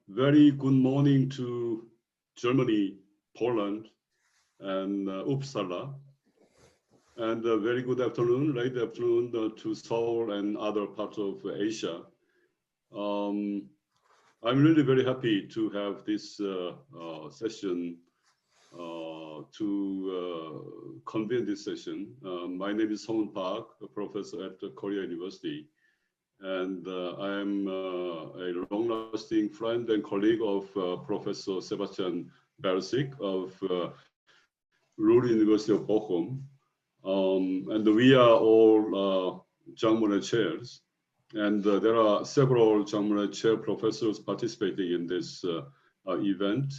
Very good morning to Germany, Poland, and Uppsala. And very good afternoon, late afternoon to Seoul and other parts of Asia. I'm really very happy to have this session, to convene this session. My name is Song Park, a professor at Korea-University. And I am a long-lasting friend and colleague of Professor Sebastian Bersick of Ruhr-University of Bochum. And we are all Jean Monnet chairs. And there are several Jean Monnet chair professors participating in this event.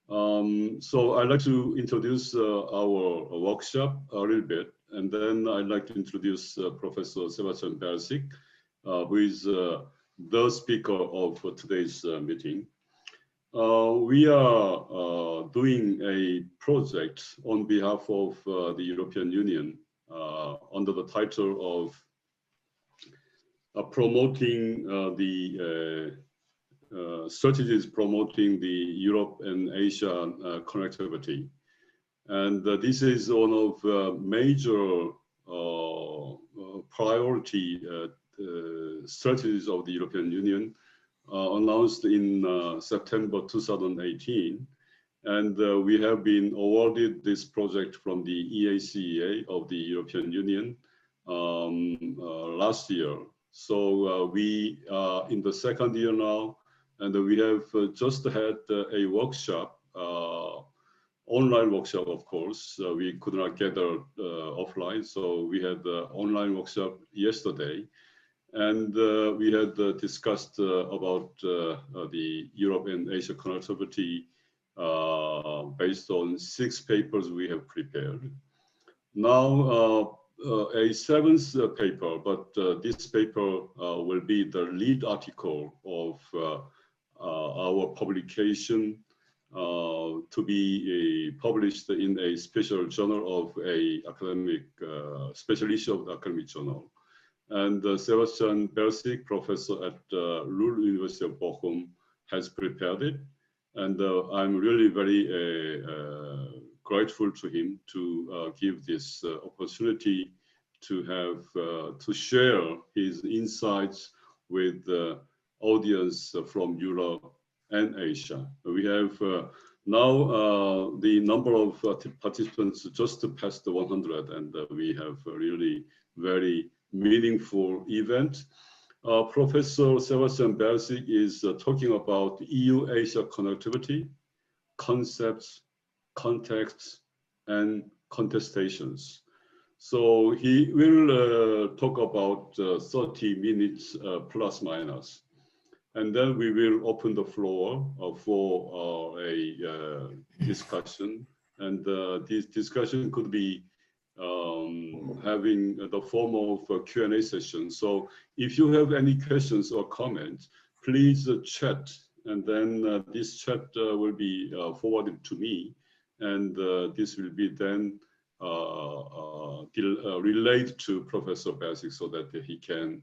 So I'd like to introduce our workshop a little bit. And then I'd like to introduce Professor Sebastian Bersick, who is the speaker of today's meeting. We are doing a project on behalf of the European Union under the title of promoting the strategies promoting the Europe and Asia connectivity. And this is one of major priority strategies of the European Union announced in September 2018. And we have been awarded this project from the EACEA of the European Union last year. So we are in the second year now, and we have just had a workshop, online workshop, of course. We could not gather offline, so we had the online workshop yesterday. And we had discussed about the Europe and Asia connectivity based on 6 papers we have prepared. Now, a 7th paper, but this paper will be the lead article of our publication to be published in a special journal of a academic, special issue of the academic journal. And Sebastian Bersick, professor at Ruhr-University of Bochum, has prepared it. And I'm really very grateful to him to give this opportunity to have to share his insights with the audience from Europe and Asia. We have now the number of participants just passed 100, and we have a really very meaningful event. Professor Sebastian Bersick is talking about EU-Asia connectivity, concepts, contexts, and contestations. So he will talk about 30 minutes plus minus. And then we will open the floor for a discussion. And this discussion could be having the form of a Q&A session. So if you have any questions or comments, please chat, and then this chat will be forwarded to me, and this will be then relayed to Professor Bersick so that he can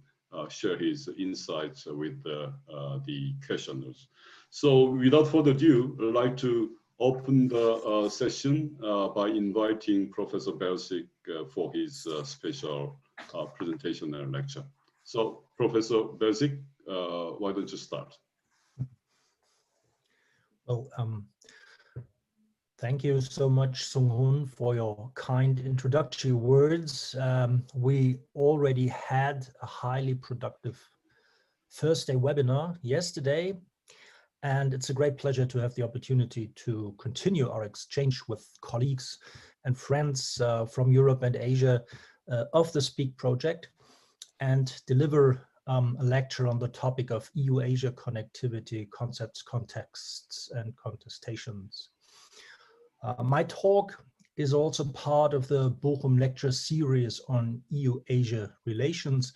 share his insights with the questioners. So without further ado, I'd like to open the session by inviting Professor Bersick for his special presentation and lecture. So, Professor Bersick, why don't you start? Well, thank you so much, Sung-hoon, for your kind introductory words. We already had a highly productive Thursday webinar yesterday. And it's a great pleasure to have the opportunity to continue our exchange with colleagues and friends from Europe and Asia of the SPEAC project and deliver a lecture on the topic of EU-Asia connectivity, concepts, contexts, and contestations. My talk is also part of the Bochum lecture series on EU-Asia relations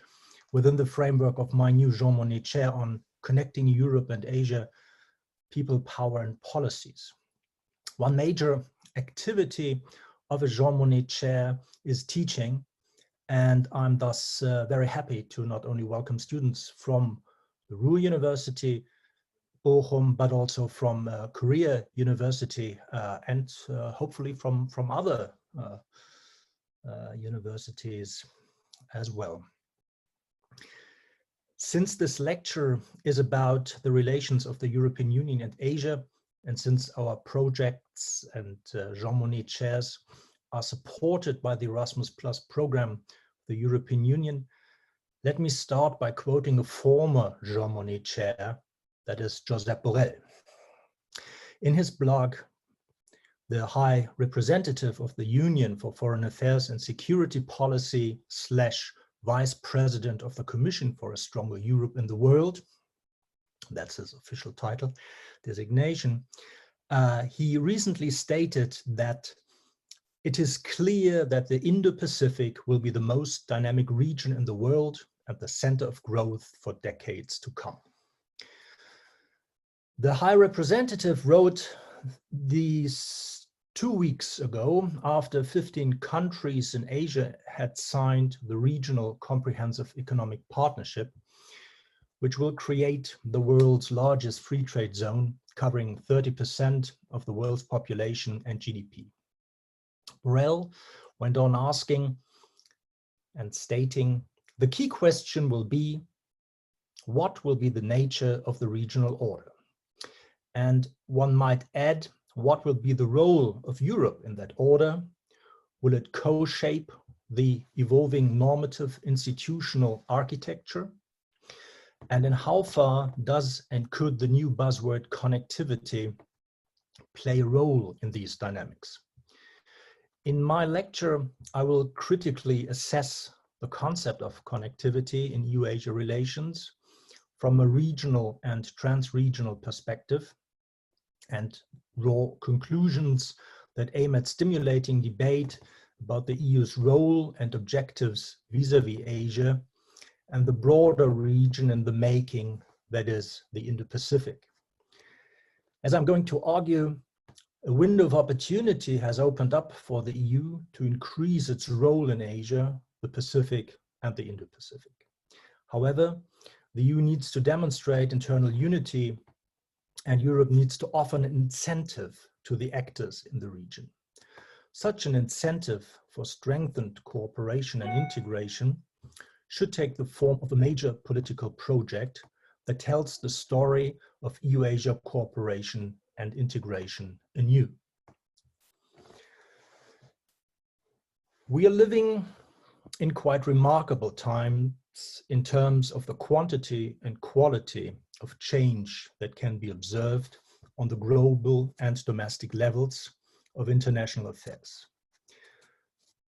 within the framework of my new Jean Monnet chair on connecting Europe and Asia, people, power, and policies. One major activity of a Jean Monnet chair is teaching, and I'm thus very happy to not only welcome students from the Ruhr-University, Bochum, but also from Korea-University and hopefully from other universities as well. Since this lecture is about the relations of the European Union and Asia, and since our projects and Jean Monnet chairs are supported by the Erasmus Plus program, the European Union, let me start by quoting a former Jean Monnet chair, that is Josep Borrell. In his blog, the High Representative of the Union for Foreign Affairs and Security Policy / Vice President of the Commission for a Stronger Europe in the World, that's his official title, designation, he recently stated that it is clear that the Indo-Pacific will be the most dynamic region in the world and the center of growth for decades to come. The High Representative wrote these 2 weeks ago after 15 countries in Asia had signed the Regional Comprehensive Economic Partnership, which will create the world's largest free trade zone, covering 30% of the world's population and GDP. Borrell went on asking and stating, the key question will be, what will be the nature of the regional order? And one might add, what will be the role of Europe in that order? Will it co-shape the evolving normative institutional architecture? And in how far does and could the new buzzword connectivity play a role in these dynamics? In my lecture, I will critically assess the concept of connectivity in EU-Asia relations from a regional and trans-regional perspective and draw conclusions that aim at stimulating debate about the EU's role and objectives vis-à-vis Asia and the broader region in the making, that is the Indo-Pacific. As I'm going to argue, a window of opportunity has opened up for the EU to increase its role in Asia, the Pacific, and the Indo-Pacific. However, the EU needs to demonstrate internal unity, and Europe needs to offer an incentive to the actors in the region. Such an incentive for strengthened cooperation and integration should take the form of a major political project that tells the story of EU-Asia cooperation and integration anew. We are living in quite remarkable times in terms of the quantity and quality of change that can be observed on the global and domestic levels of international affairs.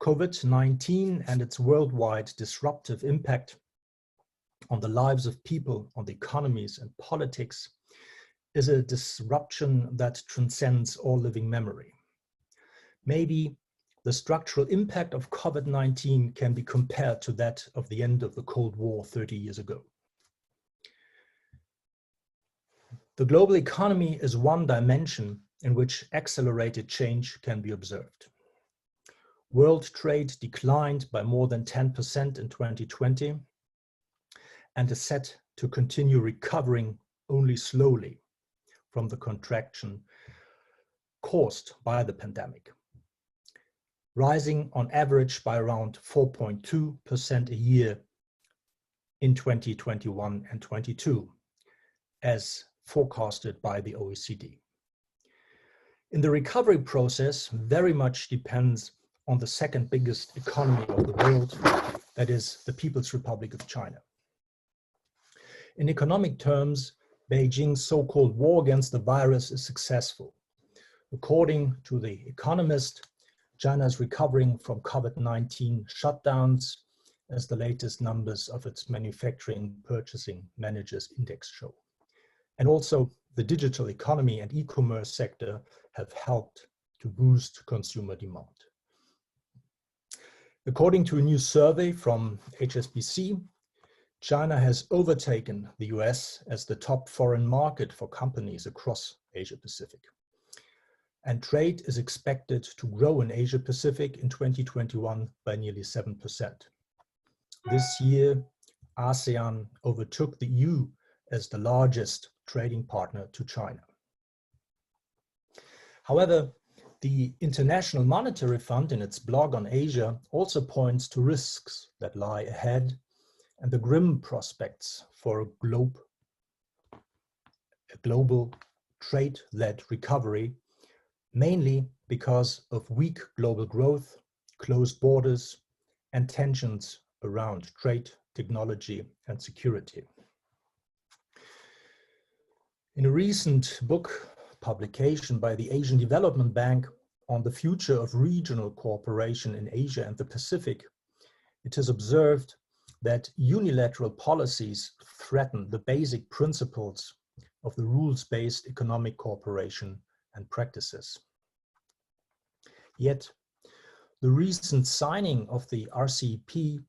COVID-19 and its worldwide disruptive impact on the lives of people, on the economies and politics is a disruption that transcends all living memory. Maybe the structural impact of COVID-19 can be compared to that of the end of the Cold War 30 years ago. The global economy is one dimension in which accelerated change can be observed. World trade declined by more than 10% in 2020 and is set to continue recovering only slowly from the contraction caused by the pandemic, rising on average by around 4.2% a year in 2021 and 22, as forecasted by the OECD. In the recovery process, very much depends on the second biggest economy of the world, that is the People's Republic of China. In economic terms, Beijing's so-called war against the virus is successful. According to The Economist, China is recovering from COVID-19 shutdowns, as the latest numbers of its Manufacturing Purchasing Managers Index show. And also, the digital economy and e-commerce sector have helped to boost consumer demand. According to a new survey from HSBC, China has overtaken the US as the top foreign market for companies across Asia-Pacific. And trade is expected to grow in Asia-Pacific in 2021 by nearly 7%. This year, ASEAN overtook the EU as the largest trading partner to China. However, the International Monetary Fund in its blog on Asia also points to risks that lie ahead and the grim prospects for a global trade-led recovery, mainly because of weak global growth, closed borders, and tensions around trade, technology, and security. In a recent book publication by the Asian Development Bank on the future of regional cooperation in Asia and the Pacific, it is observed that unilateral policies threaten the basic principles of the rules-based economic cooperation and practices. Yet, the recent signing of the RCEP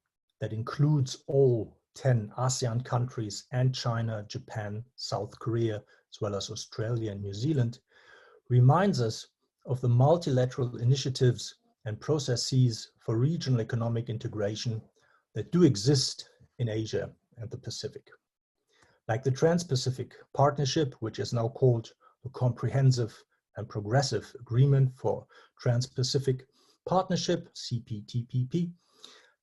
that includes all 10 ASEAN countries and China, Japan, South Korea, as well as Australia and New Zealand, reminds us of the multilateral initiatives and processes for regional economic integration that do exist in Asia and the Pacific. Like the Trans-Pacific Partnership, which is now called the Comprehensive and Progressive Agreement for Trans-Pacific Partnership, CPTPP,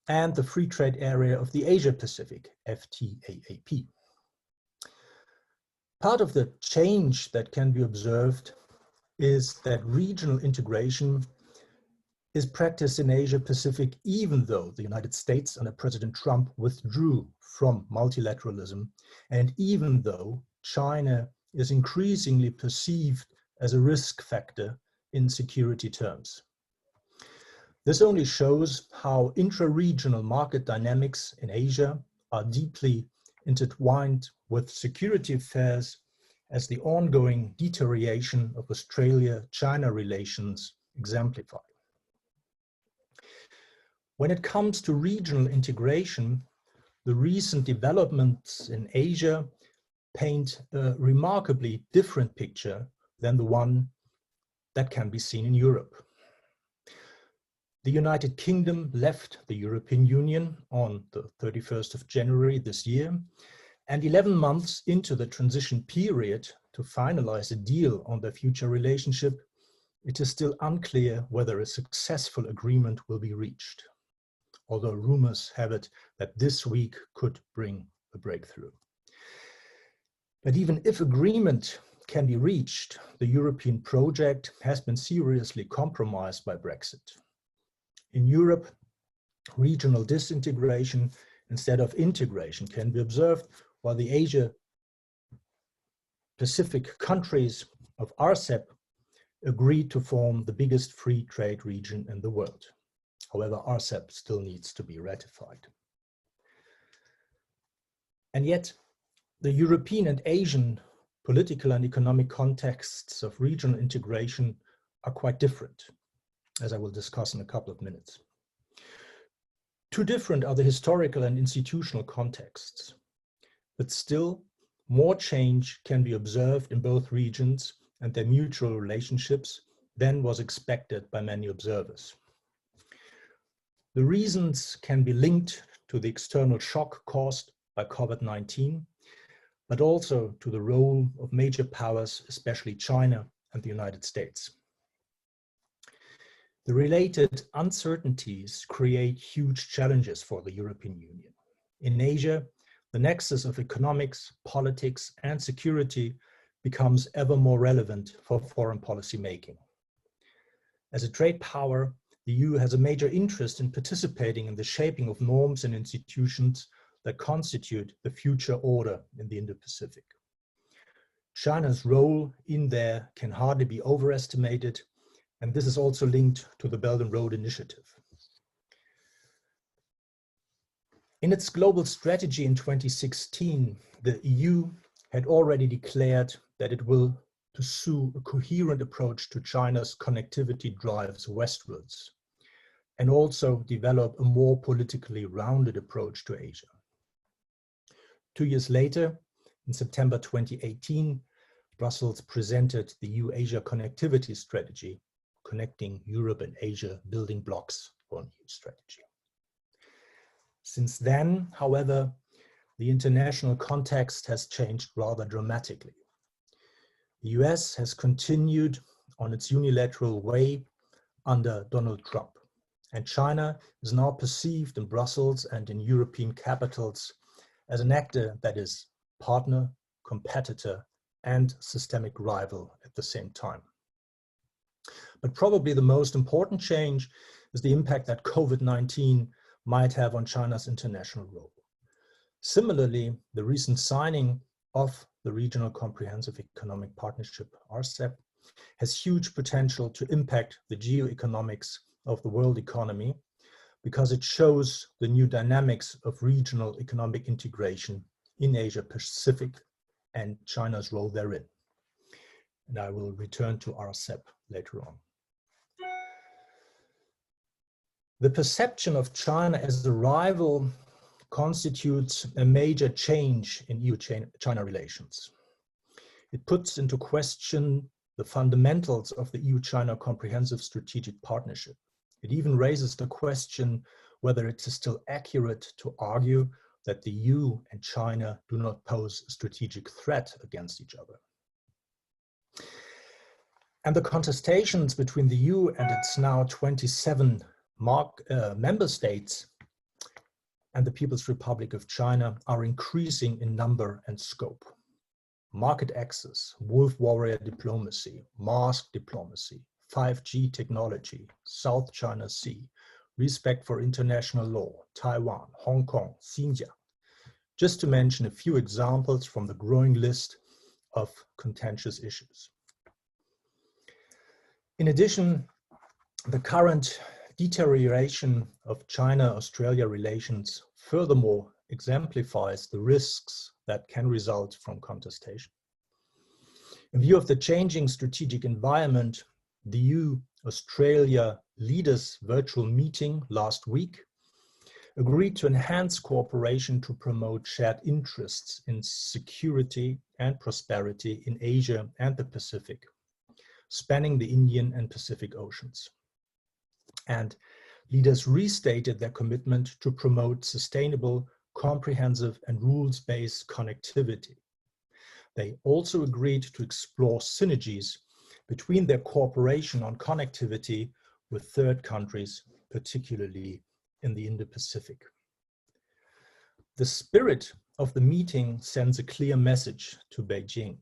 and the Free Trade Area of the Asia-Pacific, FTAAP. Part of the change that can be observed is that regional integration is practiced in Asia-Pacific even though the United States under President Trump withdrew from multilateralism, and even though China is increasingly perceived as a risk factor in security terms. This only shows how intra-regional market dynamics in Asia are deeply intertwined with security affairs, as the ongoing deterioration of Australia-China relations exemplify. When it comes to regional integration, the recent developments in Asia paint a remarkably different picture than the one that can be seen in Europe. The United Kingdom left the European Union on the 31st of January this year, and 11 months into the transition period to finalize a deal on their future relationship, it is still unclear whether a successful agreement will be reached, although rumors have it that this week could bring a breakthrough. But even if agreement can be reached, the European project has been seriously compromised by Brexit. In Europe, regional disintegration instead of integration can be observed, while the Asia-Pacific countries of RCEP agreed to form the biggest free trade region in the world. However, RCEP still needs to be ratified. And yet, the European and Asian political and economic contexts of regional integration are quite different, as I will discuss in a couple of minutes. Too different are the historical and institutional contexts, but still more change can be observed in both regions and their mutual relationships than was expected by many observers. The reasons can be linked to the external shock caused by COVID-19, but also to the role of major powers, especially China and the United States. The related uncertainties create huge challenges for the European Union. In Asia, the nexus of economics, politics, and security becomes ever more relevant for foreign policy making. As a trade power, the EU has a major interest in participating in the shaping of norms and institutions that constitute the future order in the Indo-Pacific. China's role in there can hardly be overestimated, and this is also linked to the Belt and Road Initiative. In its global strategy in 2016, the EU had already declared that it will pursue a coherent approach to China's connectivity drives westwards, and also develop a more politically rounded approach to Asia. 2 years later, in September 2018, Brussels presented the EU-Asia connectivity strategy, connecting Europe and Asia, building blocks for a new strategy. Since then, however, the international context has changed rather dramatically. The US has continued on its unilateral way under Donald Trump, and China is now perceived in Brussels and in European capitals as an actor that is partner, competitor, and systemic rival at the same time. But probably the most important change is the impact that COVID-19 might have on China's international role. Similarly, the recent signing of the Regional Comprehensive Economic Partnership, RCEP, has huge potential to impact the geoeconomics of the world economy because it shows the new dynamics of regional economic integration in Asia Pacific and China's role therein. And I will return to RCEP later on. The perception of China as a rival constitutes a major change in EU-China relations. It puts into question the fundamentals of the EU-China Comprehensive Strategic Partnership. It even raises the question whether it is still accurate to argue that the EU and China do not pose a strategic threat against each other. And the contestations between the EU and its now 27 member states and the People's Republic of China are increasing in number and scope. Market access, wolf warrior diplomacy, mask diplomacy, 5G technology, South China Sea, respect for international law, Taiwan, Hong Kong, Xinjiang, just to mention a few examples from the growing list of contentious issues. In addition, the current deterioration of China-Australia relations furthermore exemplifies the risks that can result from contestation. In view of the changing strategic environment, the EU-Australia leaders' virtual meeting last week agreed to enhance cooperation to promote shared interests in security and prosperity in Asia and the Pacific, spanning the Indian and Pacific Oceans. And leaders restated their commitment to promote sustainable, comprehensive, and rules-based connectivity. They also agreed to explore synergies between their cooperation on connectivity with third countries, particularly in the Indo-Pacific. The spirit of the meeting sends a clear message to Beijing.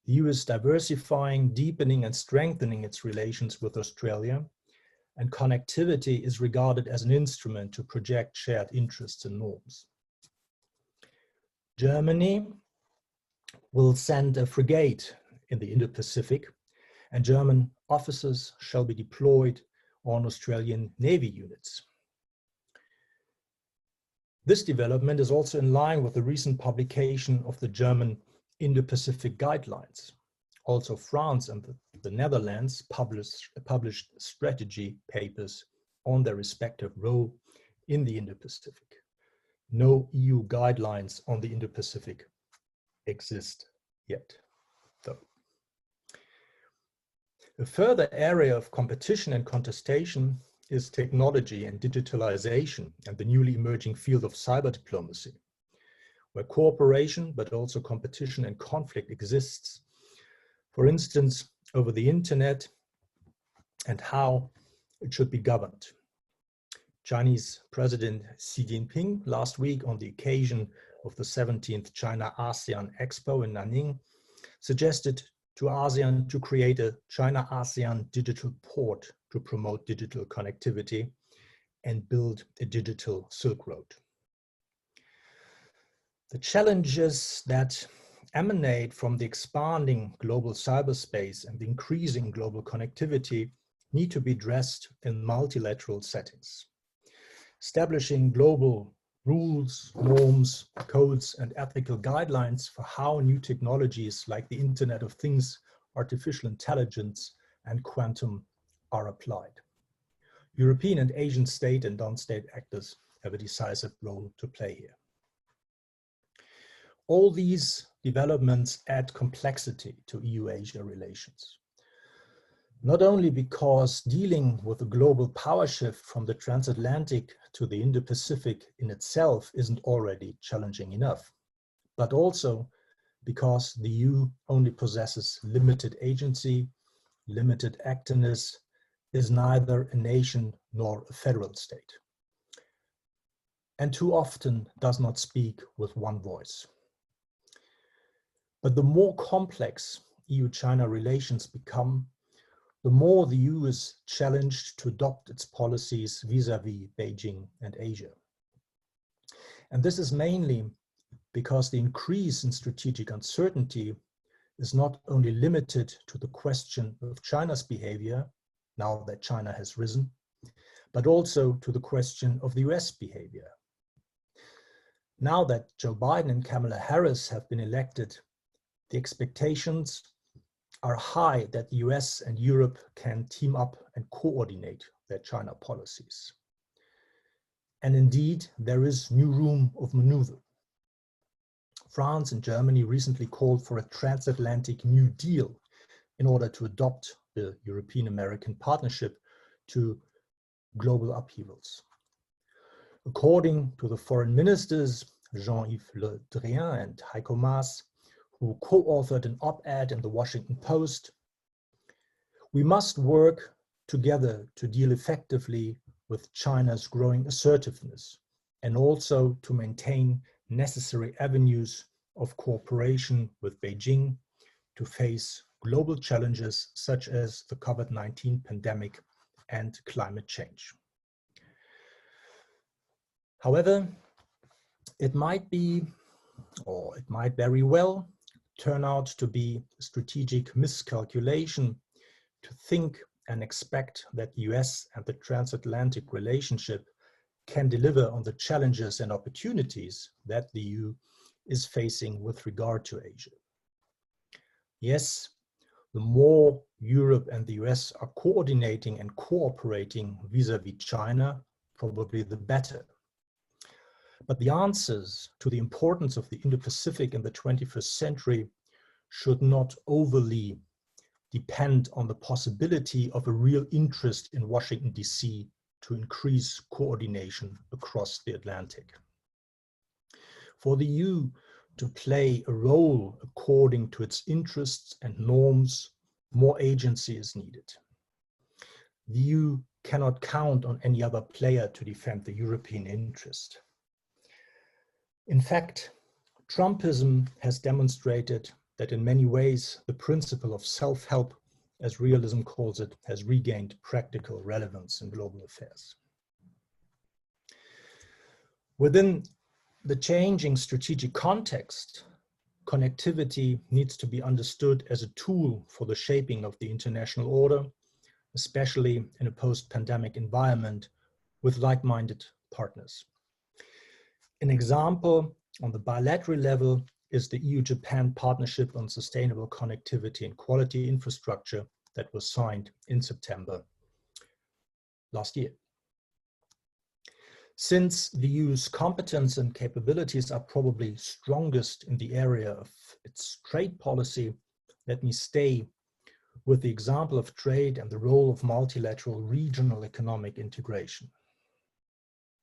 The EU is diversifying, deepening, and strengthening its relations with Australia, and connectivity is regarded as an instrument to project shared interests and norms. Germany will send a frigate in the Indo-Pacific, and German officers shall be deployed on Australian Navy units. This development is also in line with the recent publication of the German Indo-Pacific guidelines. Also, France and the Netherlands published strategy papers on their respective role in the Indo-Pacific. No EU guidelines on the Indo-Pacific exist yet, though. A further area of competition and contestation is technology and digitalization and the newly emerging field of cyber diplomacy, where cooperation but also competition and conflict exists. For instance, over the internet and how it should be governed. Chinese President Xi Jinping last week on the occasion of the 17th China-ASEAN Expo in Nanning suggested to ASEAN to create a China-ASEAN digital port to promote digital connectivity and build a digital Silk Road. The challenges that emanate from the expanding global cyberspace and the increasing global connectivity need to be addressed in multilateral settings. Establishing global rules, norms, codes, and ethical guidelines for how new technologies like the Internet of Things, artificial intelligence, and quantum are applied. European and Asian state and non-state actors have a decisive role to play here. All these developments add complexity to EU-Asia relations. Not only because dealing with a global power shift from the transatlantic to the Indo-Pacific in itself isn't already challenging enough, but also because the EU only possesses limited agency, limited activeness, is neither a nation nor a federal state, and too often does not speak with one voice. But the more complex EU-China relations become, the more the EU is challenged to adopt its policies vis-à-vis Beijing and Asia. And this is mainly because the increase in strategic uncertainty is not only limited to the question of China's behavior, now that China has risen, but also to the question of the US behavior. Now that Joe Biden and Kamala Harris have been elected, the expectations are high that the US and Europe can team up and coordinate their China policies. And indeed, there is new room of maneuver. France and Germany recently called for a transatlantic New Deal in order to adopt the European-American partnership to global upheavals. According to the foreign ministers, Jean-Yves Le Drian and Heiko Maas, who co-authored an op-ed in the Washington Post, we must work together to deal effectively with China's growing assertiveness and also to maintain necessary avenues of cooperation with Beijing to face global challenges such as the COVID-19 pandemic and climate change. However, it might be, or it might very well turn out to be a strategic miscalculation to think and expect that the US and the transatlantic relationship can deliver on the challenges and opportunities that the EU is facing with regard to Asia. Yes, the more Europe and the US are coordinating and cooperating vis-à-vis China, probably the better. But the answers to the importance of the Indo-Pacific in the 21st century should not overly depend on the possibility of a real interest in Washington, D.C. to increase coordination across the Atlantic. For the EU to play a role according to its interests and norms, more agency is needed. The EU cannot count on any other player to defend the European interest. In fact, Trumpism has demonstrated that in many ways the principle of self-help, as realism calls it, has regained practical relevance in global affairs. Within the changing strategic context, connectivity needs to be understood as a tool for the shaping of the international order, especially in a post-pandemic environment with like-minded partners. An example on the bilateral level is the EU-Japan Partnership on Sustainable Connectivity and Quality Infrastructure that was signed in September last year. Since the EU's competence and capabilities are probably strongest in the area of its trade policy, let me stay with the example of trade and the role of multilateral regional economic integration.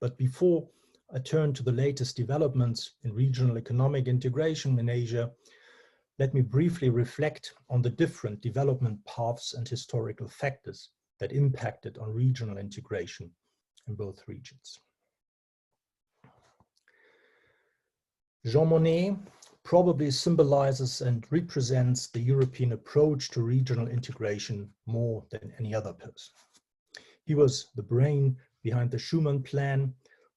But before I turn to the latest developments in regional economic integration in Asia, let me briefly reflect on the different development paths and historical factors that impacted on regional integration in both regions. Jean Monnet probably symbolizes and represents the European approach to regional integration more than any other person. He was the brain behind the Schuman Plan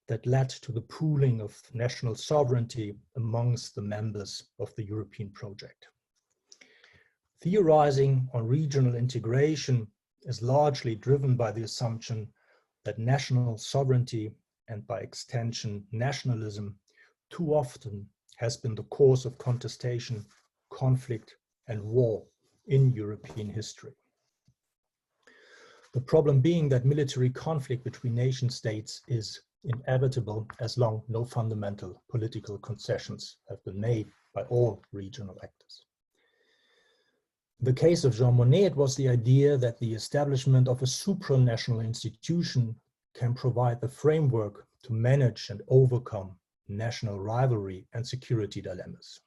that led to the pooling of national sovereignty amongst the members of the European project. Theorizing on regional integration is largely driven by the assumption that national sovereignty and by extension nationalism too often has been the cause of contestation, conflict, and war in European history. The problem being that military conflict between nation states is inevitable as long no fundamental political concessions have been made by all regional actors. In the case of Jean Monnet, it was the idea that the establishment of a supranational institution can provide the framework to manage and overcome national rivalry and security dilemmas.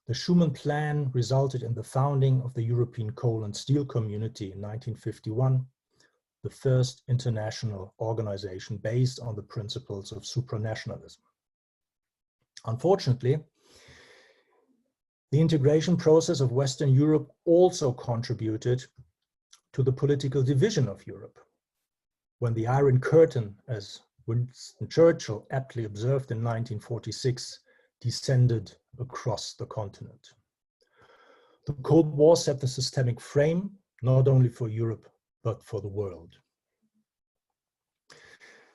The Schuman Plan resulted in the founding of the European Coal and Steel Community in 1951, the first international organization based on the principles of supranationalism. Unfortunately, the integration process of Western Europe also contributed to the political division of Europe. When the Iron Curtain, as Winston Churchill aptly observed in 1946, descended across the continent. The Cold War set the systemic frame, not only for Europe, but for the world.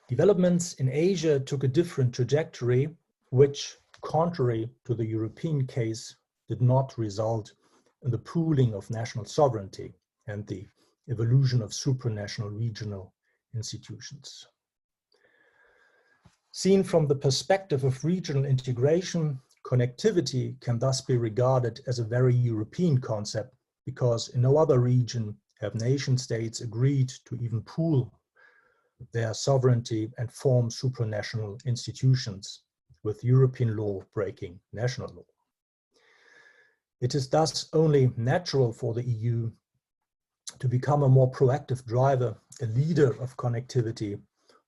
Developments in Asia took a different trajectory, which, contrary to the European case, did not result in the pooling of national sovereignty and the evolution of supranational regional institutions. Seen from the perspective of regional integration, connectivity can thus be regarded as a very European concept, because in no other region have nation states agreed to even pool their sovereignty and form supranational institutions, with European law breaking national law. It is thus only natural for the EU to become a more proactive driver, a leader of connectivity,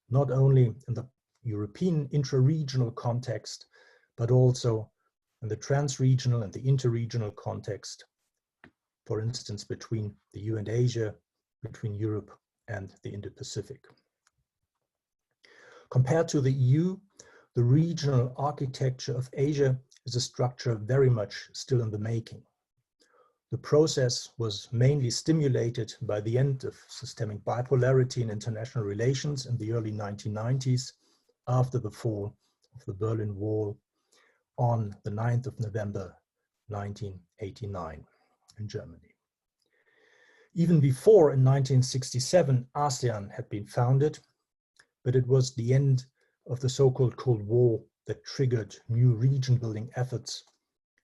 not only in the European intra-regional context, but also in the trans-regional and the interregional context, for instance, between the EU and Asia, between Europe and the Indo-Pacific. Compared to the EU, the regional architecture of Asia is a structure very much still in the making. The process was mainly stimulated by the end of systemic bipolarity in international relations in the early 1990s, after the fall of the Berlin Wall on the 9th of November 1989 in Germany. Even before, in 1967, ASEAN had been founded, but it was the end of the so-called Cold War that triggered new region-building efforts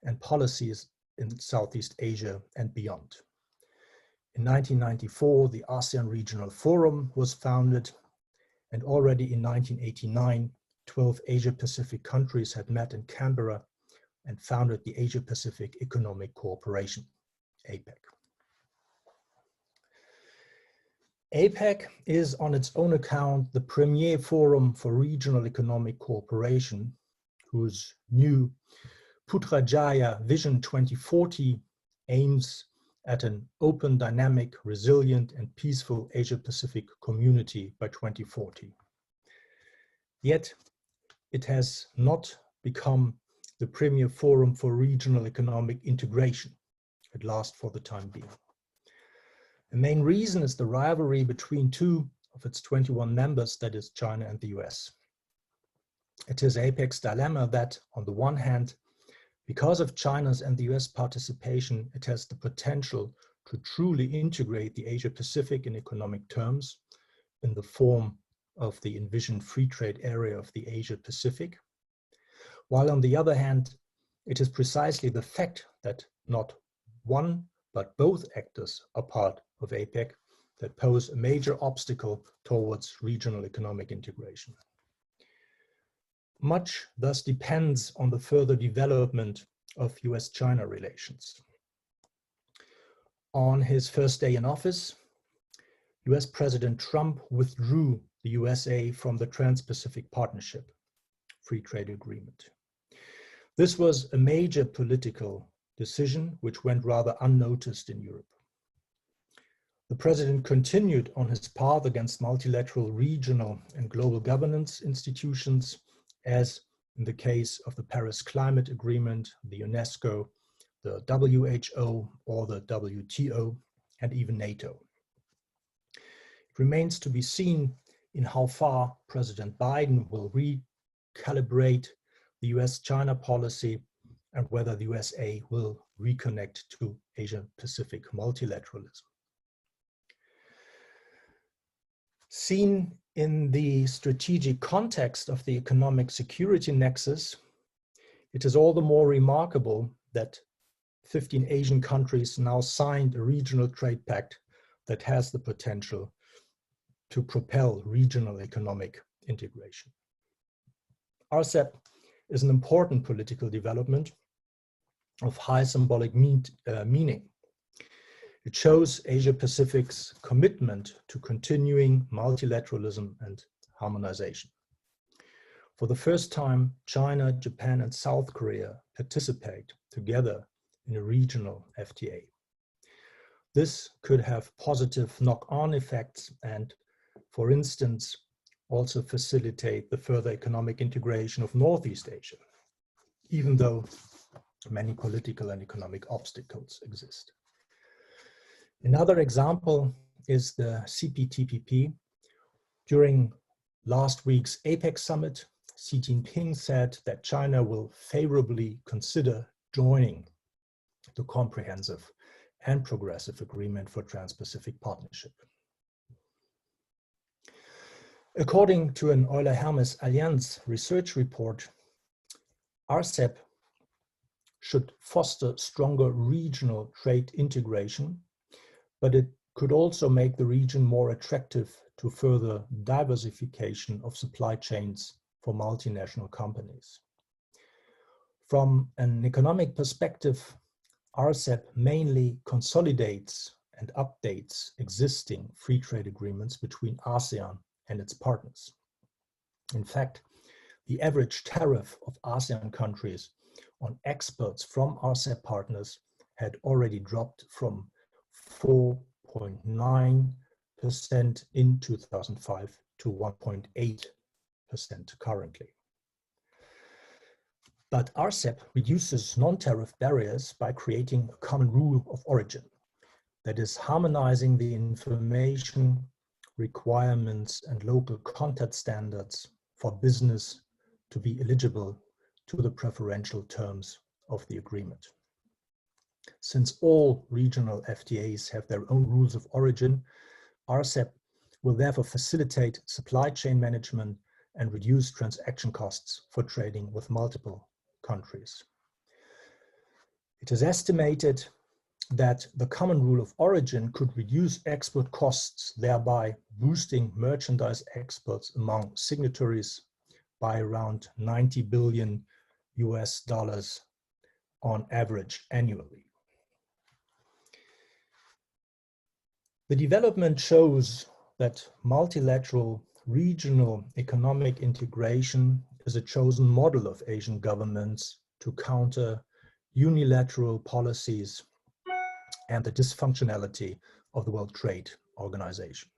and policies in Southeast Asia and beyond. In 1994, the ASEAN Regional Forum was founded, and already in 1989, 12 Asia-Pacific countries had met in Canberra and founded the Asia-Pacific Economic Cooperation, APEC. APEC is, on its own account, the premier forum for regional economic cooperation, whose new Putrajaya Vision 2040 aims at an open, dynamic, resilient, and peaceful Asia-Pacific community by 2040. Yet, it has not become the premier forum for regional economic integration, at last for the time being. The main reason is the rivalry between two of its 21 members, that is China and the US. It is APEC's dilemma that, on the one hand, because of China's and the US participation, it has the potential to truly integrate the Asia-Pacific in economic terms in the form of the envisioned free trade area of the Asia-Pacific, while on the other hand, it is precisely the fact that not one but both actors are part of APEC that pose a major obstacle towards regional economic integration. Much thus depends on the further development of US-China relations. On his first day in office, US President Trump withdrew the USA from the Trans-Pacific Partnership Free Trade Agreement. This was a major political decision which went rather unnoticed in Europe. The president continued on his path against multilateral, regional, and global governance institutions, as in the case of the Paris Climate Agreement, the UNESCO, the WHO, or the WTO, and even NATO. It remains to be seen in how far President Biden will recalibrate the US-China policy and whether the USA will reconnect to Asia-Pacific multilateralism. Seen in the strategic context of the economic security nexus, it is all the more remarkable that 15 Asian countries now signed a regional trade pact that has the potential to propel regional economic integration. RCEP is an important political development of high symbolic meaning. It shows Asia-Pacific's commitment to continuing multilateralism and harmonization. For the first time, China, Japan, and South Korea participate together in a regional FTA. This could have positive knock-on effects and, for instance, also facilitate the further economic integration of Northeast Asia, even though many political and economic obstacles exist. Another example is the CPTPP. During last week's APEC summit, Xi Jinping said that China will favorably consider joining the comprehensive and progressive agreement for Trans-Pacific Partnership. According to an Euler Hermes Allianz research report, RCEP should foster stronger regional trade integration, but it could also make the region more attractive to further diversification of supply chains for multinational companies. From an economic perspective, RCEP mainly consolidates and updates existing free trade agreements between ASEAN and its partners. In fact, the average tariff of ASEAN countries on exports from RCEP partners had already dropped from 4.9% in 2005 to 1.8% currently. But RCEP reduces non-tariff barriers by creating a common rule of origin, that is, harmonizing the information requirements and local content standards for business to be eligible to the preferential terms of the agreement. Since all regional FTAs have their own rules of origin, RCEP will therefore facilitate supply chain management and reduce transaction costs for trading with multiple countries. It is estimated that the common rule of origin could reduce export costs, thereby boosting merchandise exports among signatories by around $90 billion on average annually. The development shows that multilateral regional economic integration is a chosen model of Asian governments to counter unilateral policies and the dysfunctionality of the World Trade Organization.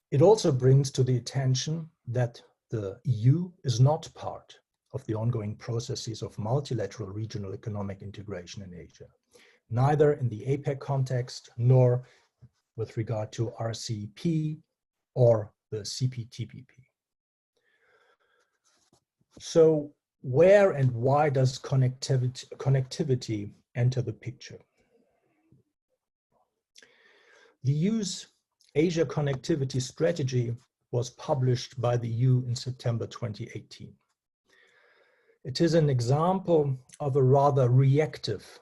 It also brings to the attention that the EU is not part of the ongoing processes of multilateral regional economic integration in Asia, neither in the APEC context nor with regard to RCEP or the CPTPP. So where and why does connectivity enter the picture? The EU's Asia Connectivity Strategy was published by the EU in September 2018. It is an example of a rather reactive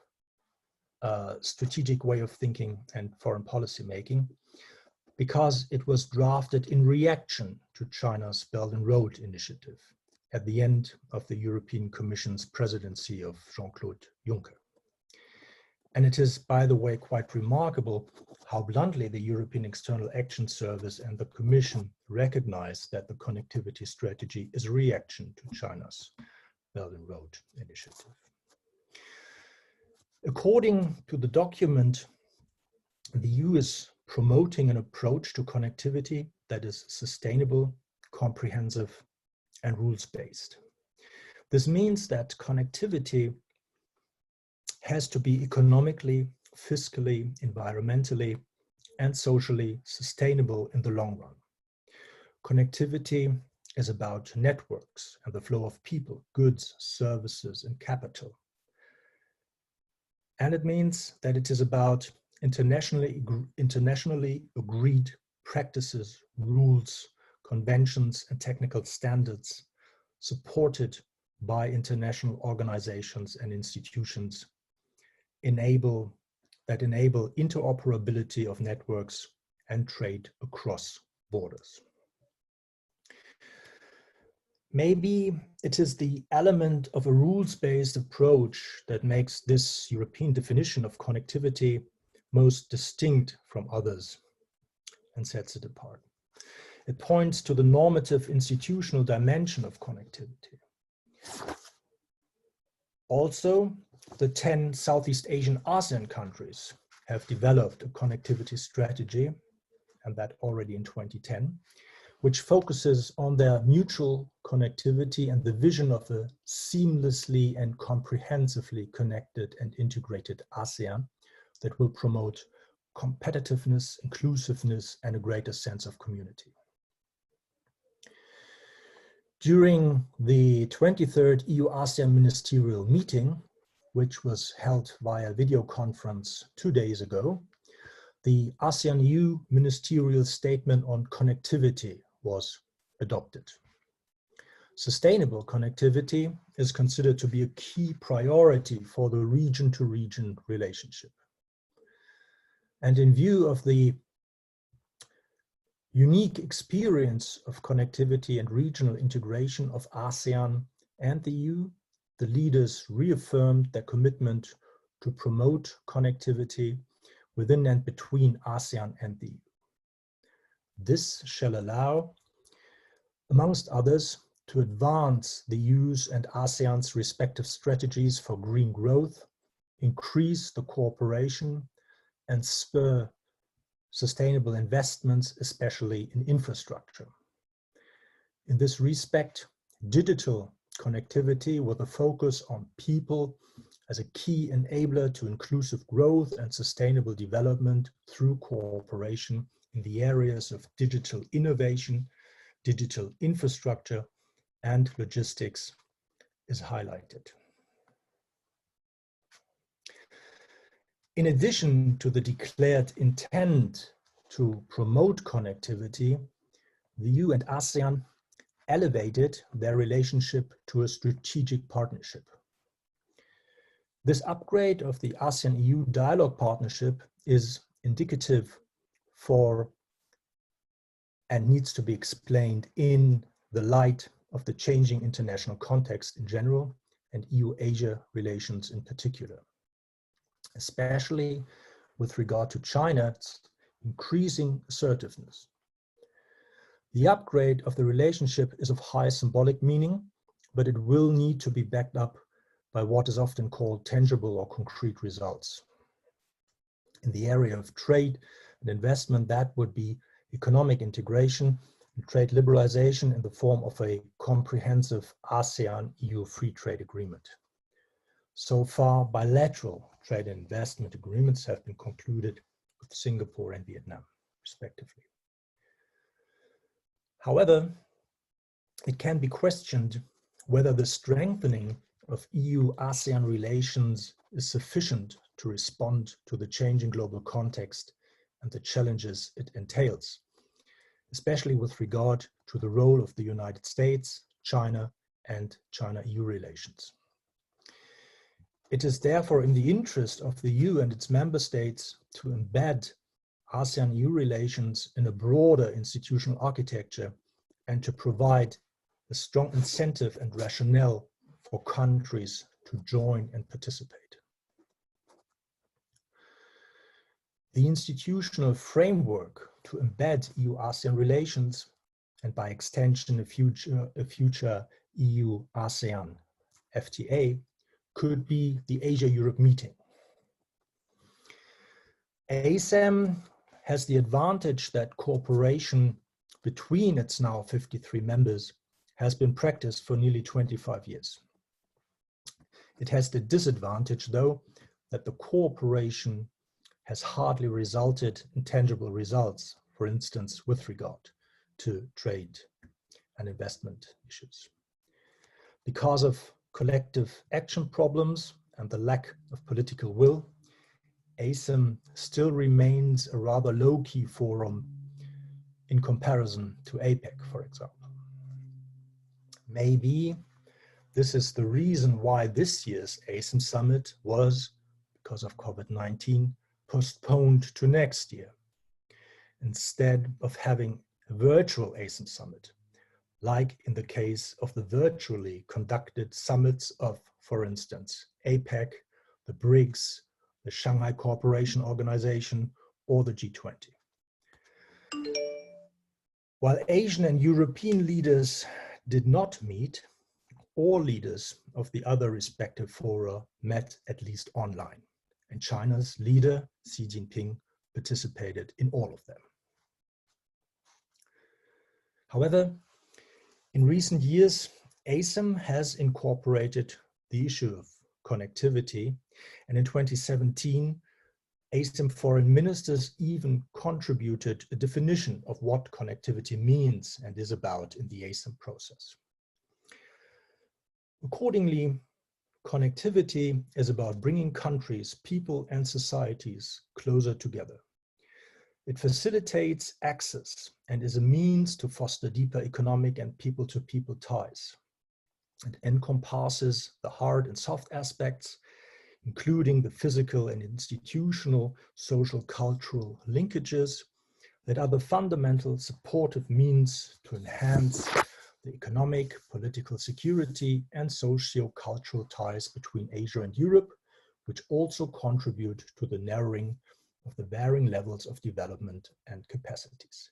strategic way of thinking and foreign policy making, because it was drafted in reaction to China's Belt and Road Initiative at the end of the European Commission's presidency of Jean-Claude Juncker. And it is, by the way, quite remarkable how bluntly the European External Action Service and the Commission recognize that the connectivity strategy is a reaction to China's Belt and Road Initiative. According to the document, the EU is promoting an approach to connectivity that is sustainable, comprehensive, and rules-based. This means that connectivity has to be economically, fiscally, environmentally, and socially sustainable in the long run. Connectivity is about networks and the flow of people, goods, services, and capital. And it means that it is about internationally agreed practices, rules, conventions, and technical standards supported by international organizations and institutions that enable interoperability of networks and trade across borders. Maybe it is the element of a rules-based approach that makes this European definition of connectivity most distinct from others and sets it apart. It points to the normative institutional dimension of connectivity. Also, the 10 Southeast Asian ASEAN countries have developed a connectivity strategy, and that already in 2010, which focuses on their mutual connectivity and the vision of a seamlessly and comprehensively connected and integrated ASEAN that will promote competitiveness, inclusiveness, and a greater sense of community. During the 23rd EU-ASEAN ministerial meeting, which was held via video conference 2 days ago, the ASEAN-EU Ministerial Statement on Connectivity was adopted. Sustainable connectivity is considered to be a key priority for the region-to-region relationship. And in view of the unique experience of connectivity and regional integration of ASEAN and the EU, the leaders reaffirmed their commitment to promote connectivity within and between ASEAN and the EU. This shall allow, amongst others, to advance the EU's and ASEAN's respective strategies for green growth, increase the cooperation, and spur sustainable investments, especially in infrastructure. In this respect, digital connectivity with a focus on people as a key enabler to inclusive growth and sustainable development through cooperation in the areas of digital innovation, digital infrastructure, and logistics is highlighted. In addition to the declared intent to promote connectivity, the EU and ASEAN elevated their relationship to a strategic partnership. This upgrade of the ASEAN-EU dialogue partnership is indicative for and needs to be explained in the light of the changing international context in general and EU-Asia relations in particular, especially with regard to China's increasing assertiveness. The upgrade of the relationship is of high symbolic meaning, but it will need to be backed up by what is often called tangible or concrete results. In the area of trade and investment, that would be economic integration and trade liberalization in the form of a comprehensive ASEAN-EU free trade agreement. So far, bilateral trade and investment agreements have been concluded with Singapore and Vietnam, respectively. However, it can be questioned whether the strengthening of EU-ASEAN relations is sufficient to respond to the changing global context and the challenges it entails, especially with regard to the role of the United States, China, and China-EU relations. It is therefore in the interest of the EU and its member states to embed ASEAN-EU relations in a broader institutional architecture and to provide a strong incentive and rationale for countries to join and participate. The institutional framework to embed EU-ASEAN relations, and by extension a future EU-ASEAN FTA, could be the Asia-Europe meeting. ASEM has the advantage that cooperation between its now 53 members has been practiced for nearly 25 years. It has the disadvantage, though, that the cooperation has hardly resulted in tangible results, for instance, with regard to trade and investment issues. Because of collective action problems and the lack of political will, ASEM still remains a rather low-key forum in comparison to APEC, for example. Maybe this is the reason why this year's ASEM summit was, because of COVID-19, postponed to next year. Instead of having a virtual ASEM summit, like in the case of the virtually conducted summits of, for instance, APEC, the BRICS, the Shanghai Cooperation Organization, or the G20. While Asian and European leaders did not meet, all leaders of the other respective fora met at least online, and China's leader, Xi Jinping, participated in all of them. However, in recent years, ASEM has incorporated the issue of connectivity, and in 2017, ASEM foreign ministers even contributed a definition of what connectivity means and is about in the ASEM process. Accordingly, connectivity is about bringing countries, people, and societies closer together. It facilitates access and is a means to foster deeper economic and people-to-people ties. It encompasses the hard and soft aspects, including the physical and institutional, social, cultural linkages that are the fundamental supportive means to enhance the economic, political security, and socio-cultural ties between Asia and Europe, which also contribute to the narrowing of the varying levels of development and capacities.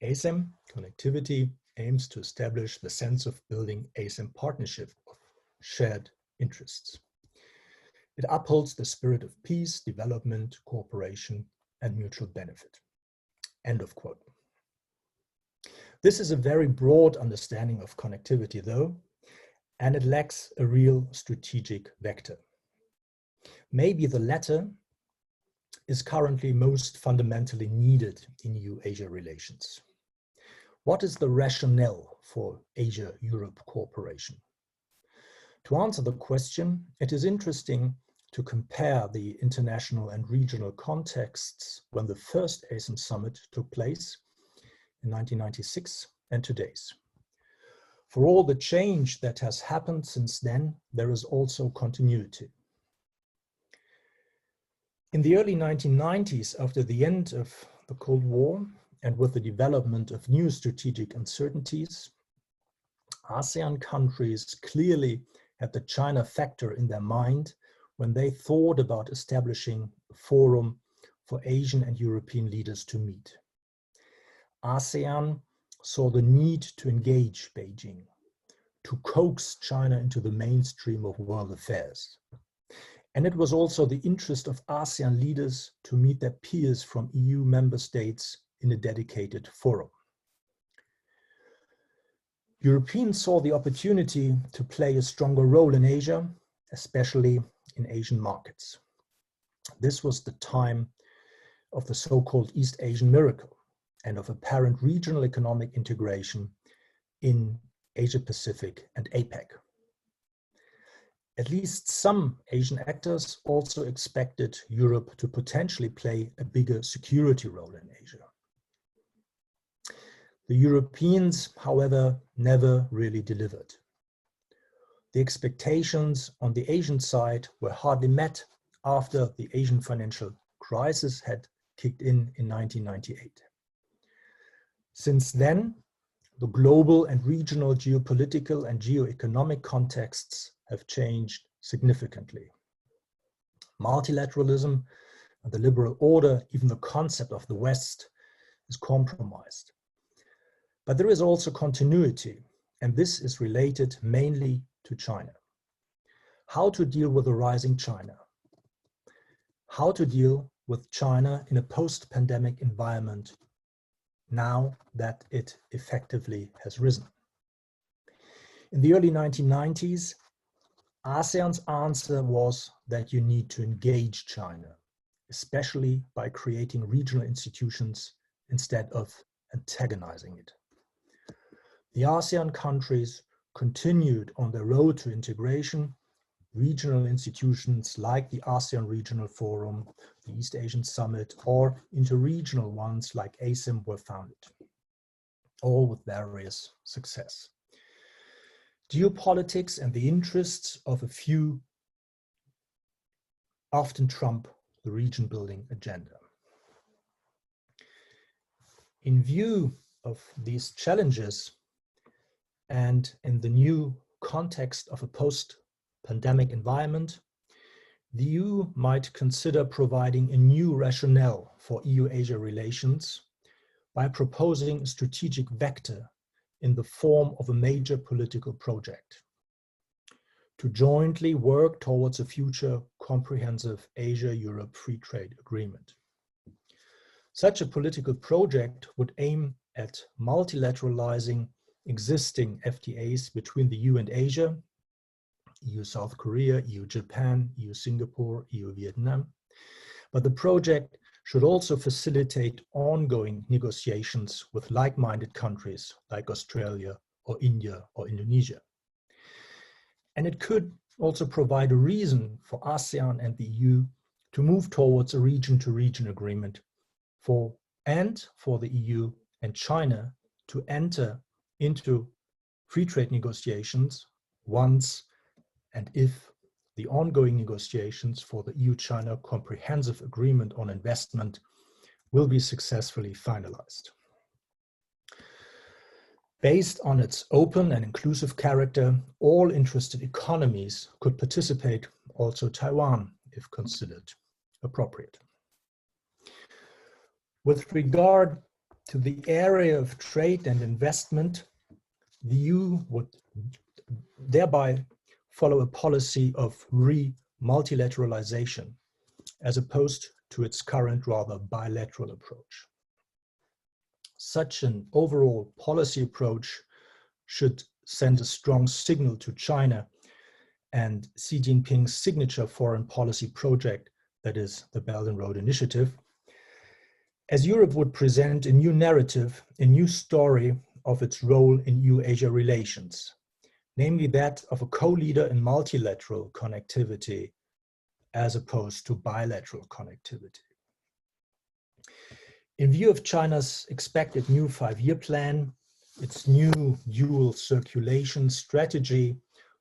ASEM connectivity aims to establish the sense of building ASEM partnership of shared interests. It upholds the spirit of peace, development, cooperation, and mutual benefit. End of quote. This is a very broad understanding of connectivity, though, and it lacks a real strategic vector. Maybe the latter is currently most fundamentally needed in EU-Asia relations. What is the rationale for Asia-Europe cooperation? To answer the question, it is interesting to compare the international and regional contexts when the first ASEM summit took place in 1996 and today's. For all the change that has happened since then, there is also continuity. In the early 1990s, after the end of the Cold War and with the development of new strategic uncertainties, ASEAN countries clearly had the China factor in their mind when they thought about establishing a forum for Asian and European leaders to meet. ASEAN saw the need to engage Beijing, to coax China into the mainstream of world affairs. And it was also the interest of ASEAN leaders to meet their peers from EU member states in a dedicated forum. Europeans saw the opportunity to play a stronger role in Asia, especially in Asian markets. This was the time of the so-called East Asian miracle and of apparent regional economic integration in Asia-Pacific and APEC. At least some Asian actors also expected Europe to potentially play a bigger security role in Asia. The Europeans, however, never really delivered. The expectations on the Asian side were hardly met after the Asian financial crisis had kicked in 1998. Since then, the global and regional geopolitical and geoeconomic contexts have changed significantly. Multilateralism and the liberal order, even the concept of the West, is compromised. But there is also continuity, and this is related mainly to China. How to deal with the rising China? How to deal with China in a post-pandemic environment now that it effectively has risen? In the early 1990s, ASEAN's answer was that you need to engage China, especially by creating regional institutions instead of antagonizing it. The ASEAN countries continued on their road to integration. Regional institutions like the ASEAN Regional Forum, the East Asian Summit, or interregional ones like ASEM were founded, all with various success. Geopolitics and the interests of a few often trump the region-building agenda. In view of these challenges, And in the new context of a post-pandemic environment, the EU might consider providing a new rationale for EU-Asia relations by proposing a strategic vector in the form of a major political project to jointly work towards a future comprehensive Asia-Europe free trade agreement. Such a political project would aim at multilateralizing existing FTAs between the EU and Asia, EU-South Korea, EU-Japan, EU-Singapore, EU-Vietnam. But the project should also facilitate ongoing negotiations with like-minded countries like Australia or India or Indonesia. And it could also provide a reason for ASEAN and the EU to move towards a region-to-region agreement for the EU and China to enter into free trade negotiations once and if the ongoing negotiations for the EU-China Comprehensive Agreement on Investment will be successfully finalized. Based on its open and inclusive character, all interested economies could participate, also Taiwan, if considered appropriate. With regard to the area of trade and investment, the EU would thereby follow a policy of multilateralization as opposed to its current rather bilateral approach. Such an overall policy approach should send a strong signal to China and Xi Jinping's signature foreign policy project, that is the Belt and Road Initiative, as Europe would present a new narrative, a new story of its role in EU-Asia relations, namely that of a co-leader in multilateral connectivity as opposed to bilateral connectivity. In view of China's expected new 5-year plan, its new dual circulation strategy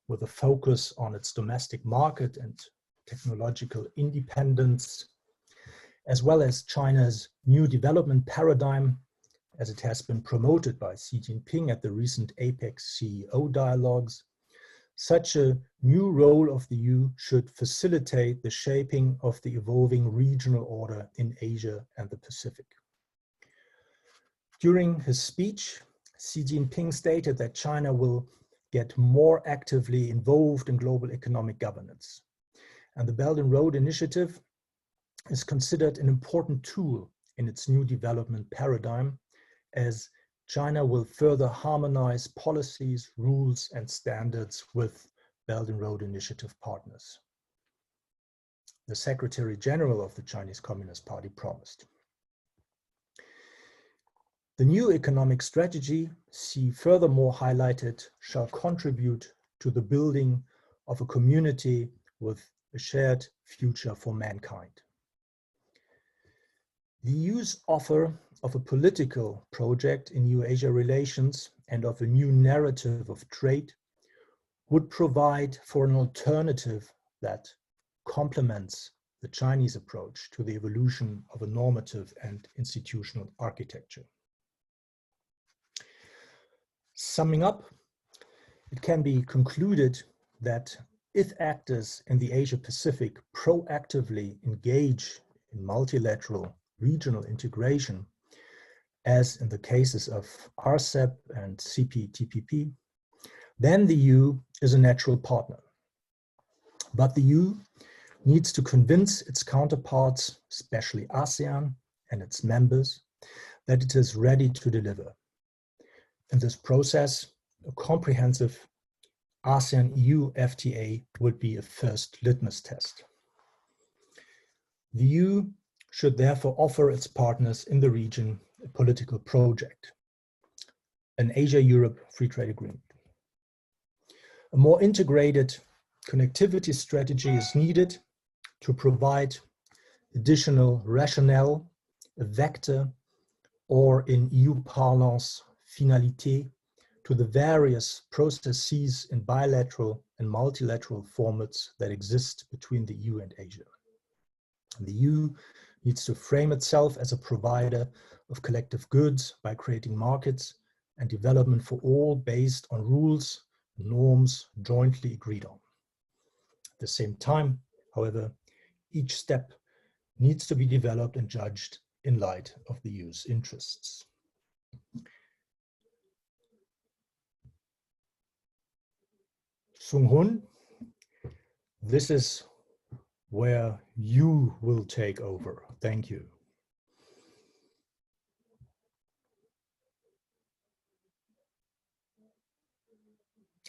with a focus on its domestic market and technological independence, as well as China's new development paradigm, as it has been promoted by Xi Jinping at the recent APEC CEO dialogues, such a new role of the EU should facilitate the shaping of the evolving regional order in Asia and the Pacific. During his speech, Xi Jinping stated that China will get more actively involved in global economic governance. And the Belt and Road Initiative is considered an important tool in its new development paradigm, as China will further harmonize policies, rules, and standards with Belt and Road Initiative partners. The Secretary General of the Chinese Communist Party promised. The new economic strategy, Xi furthermore highlighted, shall contribute to the building of a community with a shared future for mankind. The EU's offer of a political project in EU-Asia relations and of a new narrative of trade would provide for an alternative that complements the Chinese approach to the evolution of a normative and institutional architecture. Summing up, it can be concluded that if actors in the Asia-Pacific proactively engage in multilateral regional integration, as in the cases of RCEP and CPTPP, then the EU is a natural partner. But the EU needs to convince its counterparts, especially ASEAN and its members, that it is ready to deliver. In this process, a comprehensive ASEAN-EU FTA would be a first litmus test. The EU should therefore offer its partners in the region a political project, an Asia-Europe free trade agreement. A more integrated connectivity strategy is needed to provide additional rationale, a vector, or in EU parlance, finalité, to the various processes in bilateral and multilateral formats that exist between the EU and Asia. The EU needs to frame itself as a provider of collective goods by creating markets and development for all based on rules, norms jointly agreed on. At the same time, however, each step needs to be developed and judged in light of the EU's interests. Sung-hoon, this is where you will take over. Thank you.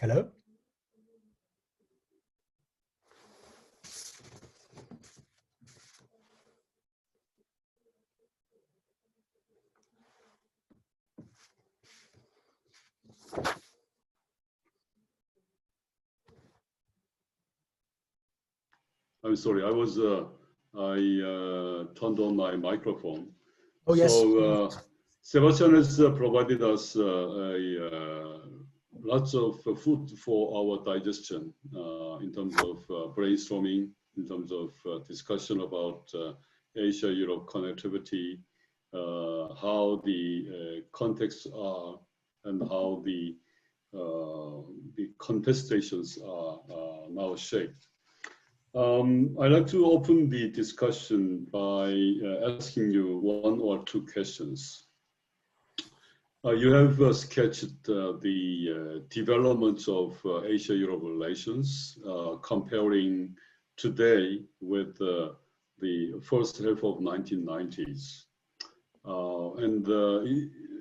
Hello? I'm sorry, I turned on my microphone. Oh, yes. So Sebastian has provided us lots of food for our digestion in terms of brainstorming, in terms of discussion about Asia-Europe connectivity, how the contexts are, and how the contestations are now shaped. I'd like to open the discussion by asking you one or two questions. You have sketched the developments of Asia-Europe relations, comparing today with the first half of 1990s. And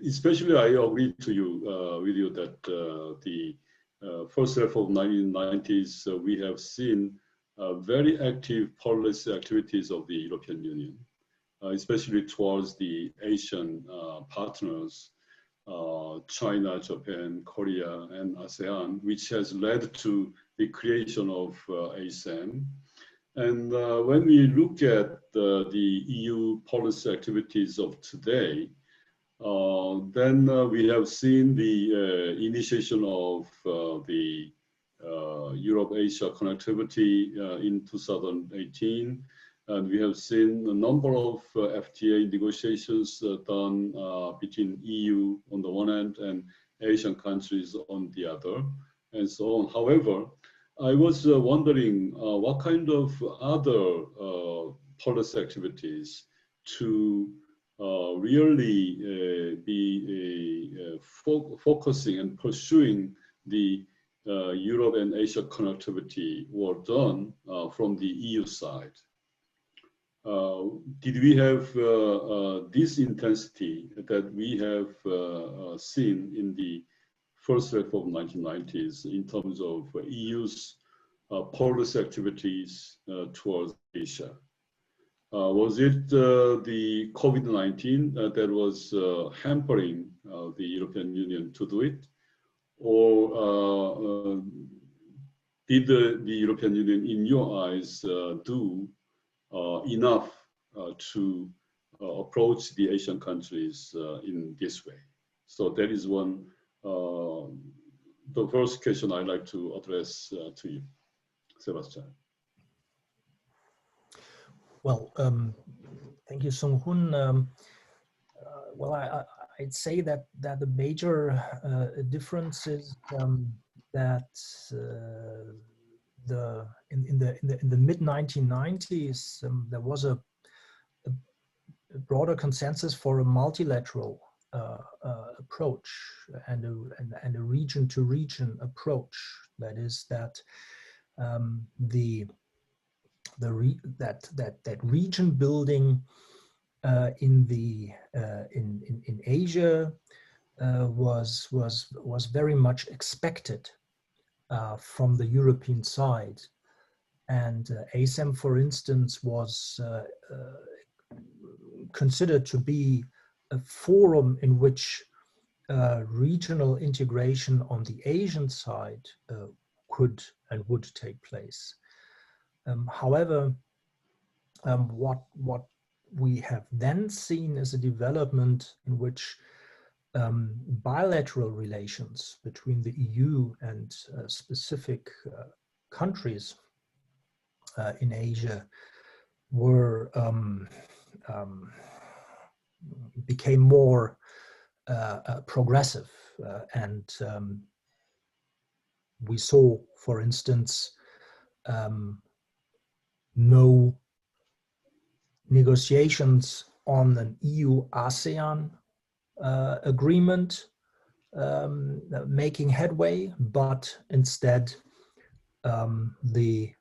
especially I agree with you that the first half of 1990s, we have seen very active policy activities of the European Union, especially towards the Asian partners, China, Japan, Korea, and ASEAN, which has led to the creation of ASEM. And when we look at the EU policy activities of today, then we have seen the initiation of the Europe-Asia connectivity in 2018, and we have seen a number of FTA negotiations done between EU on the one hand and Asian countries on the other, and so on. However, I was wondering what kind of other policy activities to really be focusing and pursuing the Europe and Asia connectivity were done from the EU side. Did we have this intensity that we have seen in the first half of 1990s in terms of EU's policy activities towards Asia? Was it the COVID-19 that was hampering the European Union to do it? Or did the European Union, in your eyes, do enough to approach the Asian countries in this way? So that is one, the first question I'd like to address to you, Sebastian. Well, thank you, Sung-hoon. Well, I'd say that the major difference is that in the mid 1990s there was a broader consensus for a multilateral approach and a region-to-region approach. That is that that region building in Asia was very much expected from the European side, and ASEM, for instance, was considered to be a forum in which regional integration on the Asian side could and would take place. However, what we have then seen is a development in which bilateral relations between the EU and specific countries in Asia were became more progressive, and we saw, for instance, no negotiations on an EU-ASEAN agreement making headway, but instead the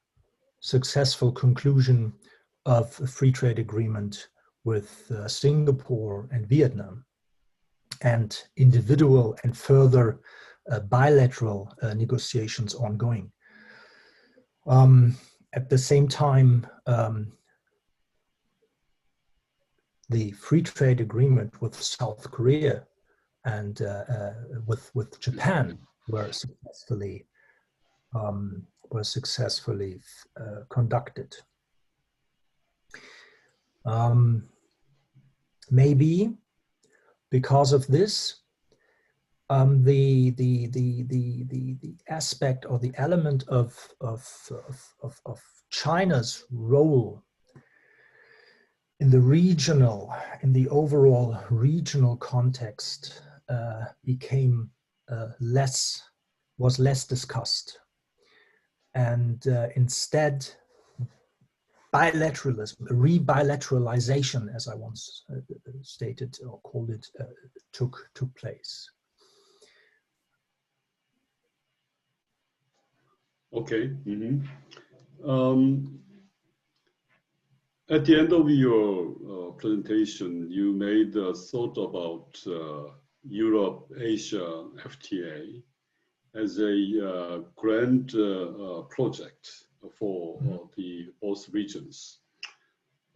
successful conclusion of a free trade agreement with Singapore and Vietnam, and individual and further bilateral negotiations ongoing. At the same time, the free trade agreement with South Korea and with Japan were successfully conducted. Maybe because of this, the aspect or the element of China's role in the overall regional context was less discussed, and instead bilateralization, as I once stated or called it, took place. Okay. At the end of your presentation, you made a thought about Europe-Asia FTA as a grand project for the both regions.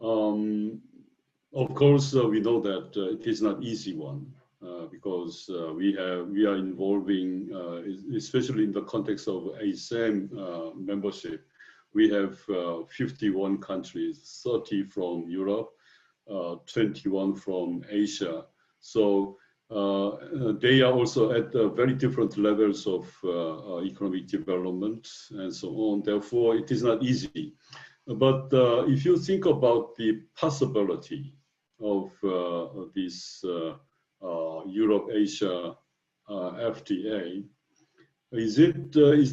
Of course, we know that it is not easy one because we are involving, especially in the context of ASEAN membership. We have 51 countries, 30 from Europe, 21 from Asia. So they are also at very different levels of economic development and so on. Therefore, it is not easy. But if you think about the possibility of this Europe-Asia FTA, is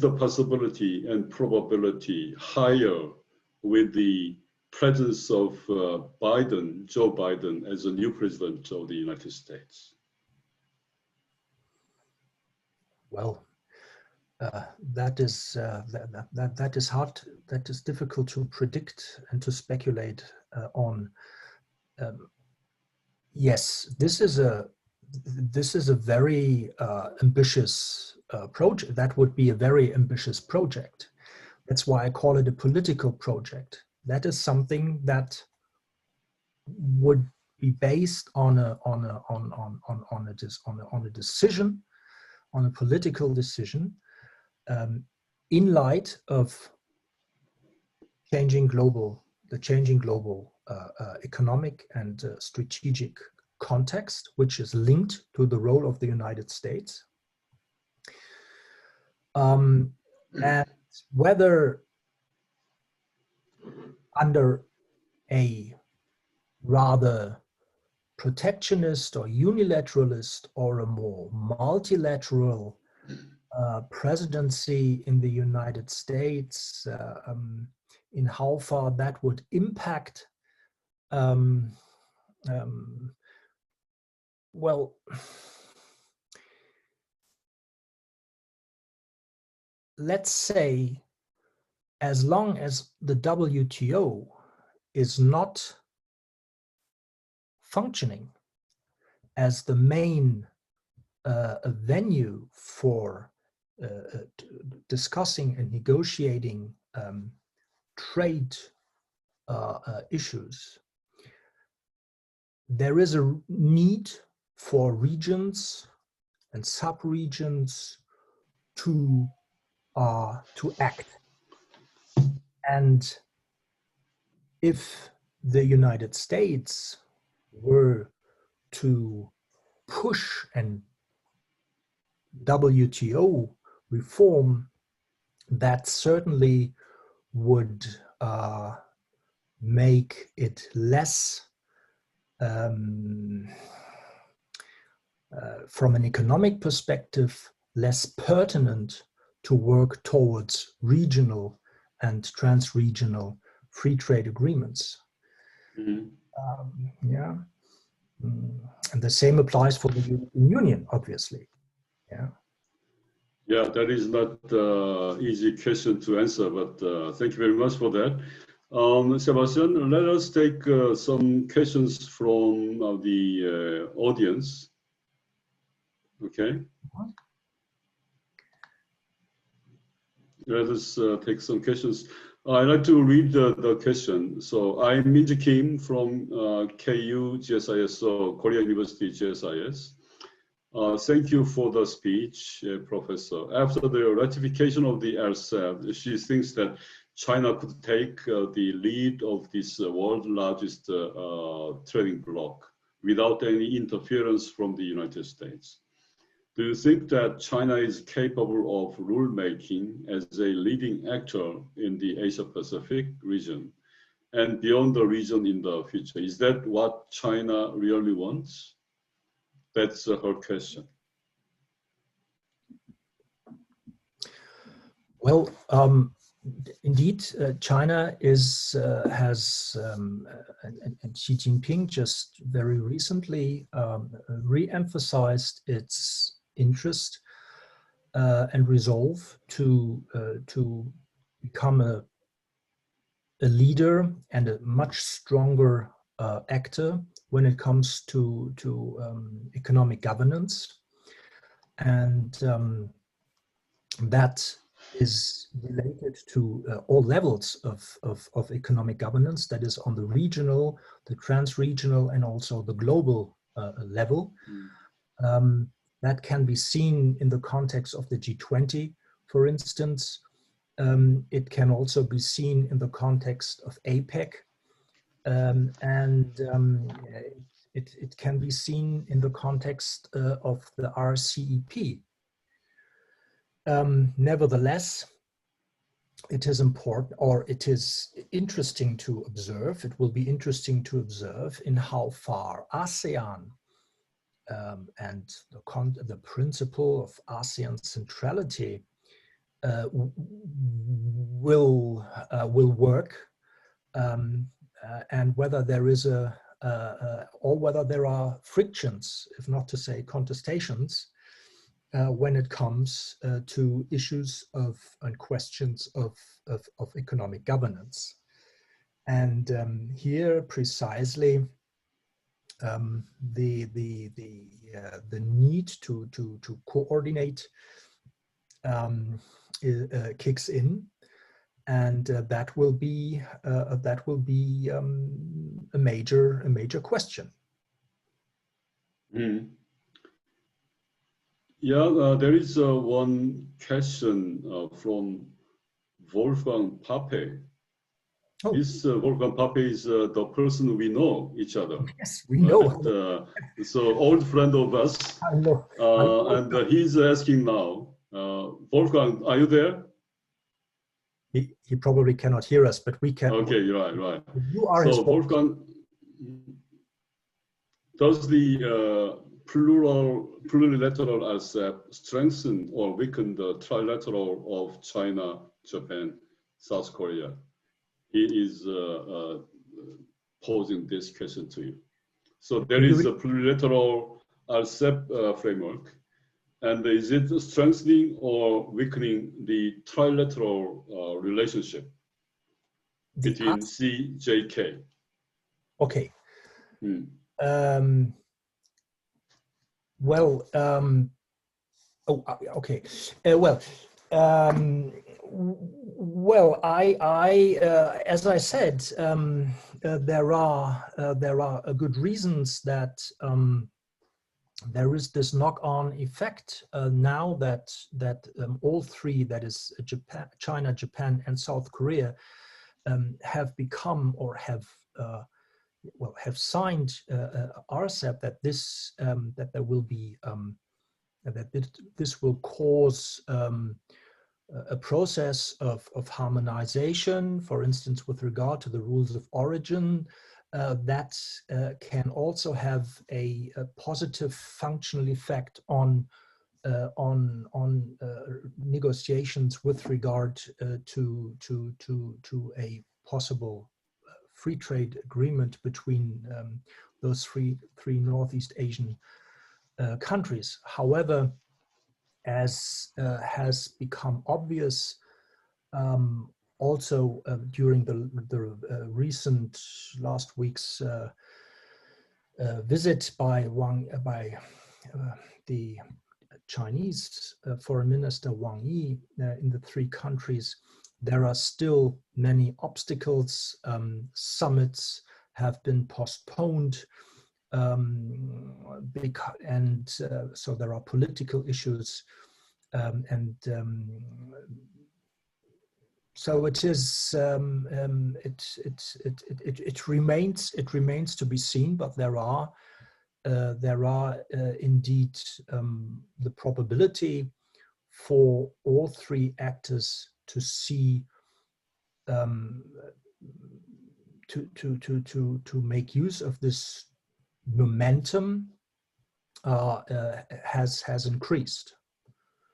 the possibility and probability higher with the presence of Joe Biden as a new president of the United States? Well, that is hard. That is difficult to predict and to speculate on. Yes, this is a very ambitious project. That would be a very ambitious project. That's why I call it a political project. That is something that would be based on a decision, on a political decision, in light of the changing global economic and strategic context, which is linked to the role of the United States. And whether under a rather protectionist or unilateralist or a more multilateral presidency in the United States, in how far that would impact, well, let's say, as long as the WTO is not functioning as the main venue for discussing and negotiating trade issues, there is a need for regions and sub-regions to act. And if the United States were to push and WTO reform, that certainly would make it less from an economic perspective, less pertinent to work towards regional and trans-regional free trade agreements. Mm-hmm. Yeah, and the same applies for the European Union, obviously. Yeah. Yeah, that is not easy question to answer, but thank you very much for that. Sebastian, let us take some questions from the audience. Okay. Let us take some questions. I'd like to read the question. So I'm Minji Kim from KU GSIS, so Korea-University GSIS. Thank you for the speech, Professor. After the ratification of the RCEP, she thinks that China could take the lead of this world's largest trading bloc without any interference from the United States. Do you think that China is capable of rulemaking as a leading actor in the Asia-Pacific region and beyond the region in the future? Is that what China really wants? That's her question. Well, indeed, China has, and Xi Jinping just very recently re-emphasized its interest and resolve to become a leader and a much stronger actor when it comes to economic governance, and that is related to all levels of economic governance, that is on the regional, the trans-regional, and also the global level. That can be seen in the context of the G20, for instance. It can also be seen in the context of APEC, and it can be seen in the context of the RCEP. Nevertheless, it is important, or it is interesting to observe, it will be interesting to observe in how far ASEAN and the principle of ASEAN centrality will work, and whether there is or whether there are frictions, if not to say contestations, when it comes to issues and questions of economic governance. And here precisely the need to coordinate kicks in, and that will be a major question. Mm. Yeah, there is one question from Wolfgang Pape. Oh. This Wolfgang Pape is the person we know each other. Yes, we know. So old friend of us. I know. And he's asking now, Wolfgang, are you there? He probably cannot hear us, but we can. Okay, right. You are so Wolfgang, does the plurilateral RCEP strengthen or weaken the trilateral of China, Japan, South Korea? He is posing this question to you. So there is a plurilateral RCEP framework, and is it strengthening or weakening the trilateral relationship between CJK? Okay. Okay. Well, as I said, there are good reasons that there is this knock-on effect now that all three, that is Japan, China, Japan, and South Korea, have become or have signed RCEP, that there will be that this will cause a process of harmonization, for instance, with regard to the rules of origin, that can also have a positive functional effect on negotiations with regard to a possible free trade agreement between those three Northeast Asian countries. However, as has become obvious also during the recent last week's visit by the Chinese Foreign Minister Wang Yi in the three countries, there are still many obstacles. Summits have been postponed, so there are political issues, so it is. It remains to be seen, but there are indeed the probability for all three actors to see to make use of this momentum has increased.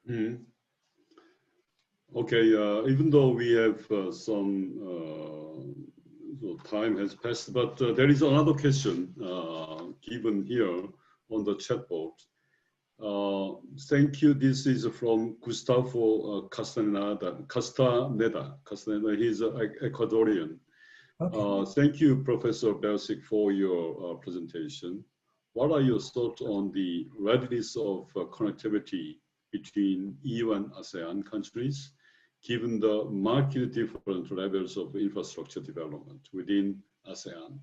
Mm-hmm. Okay, even though we have some time has passed, but there is another question given here on the chat board. Thank you. This is from Gustavo Castaneda. He's Ecuadorian. Okay. Thank you, Professor Bersick, for your presentation. What are your thoughts on the readiness of connectivity between EU and ASEAN countries, given the markedly different levels of infrastructure development within ASEAN?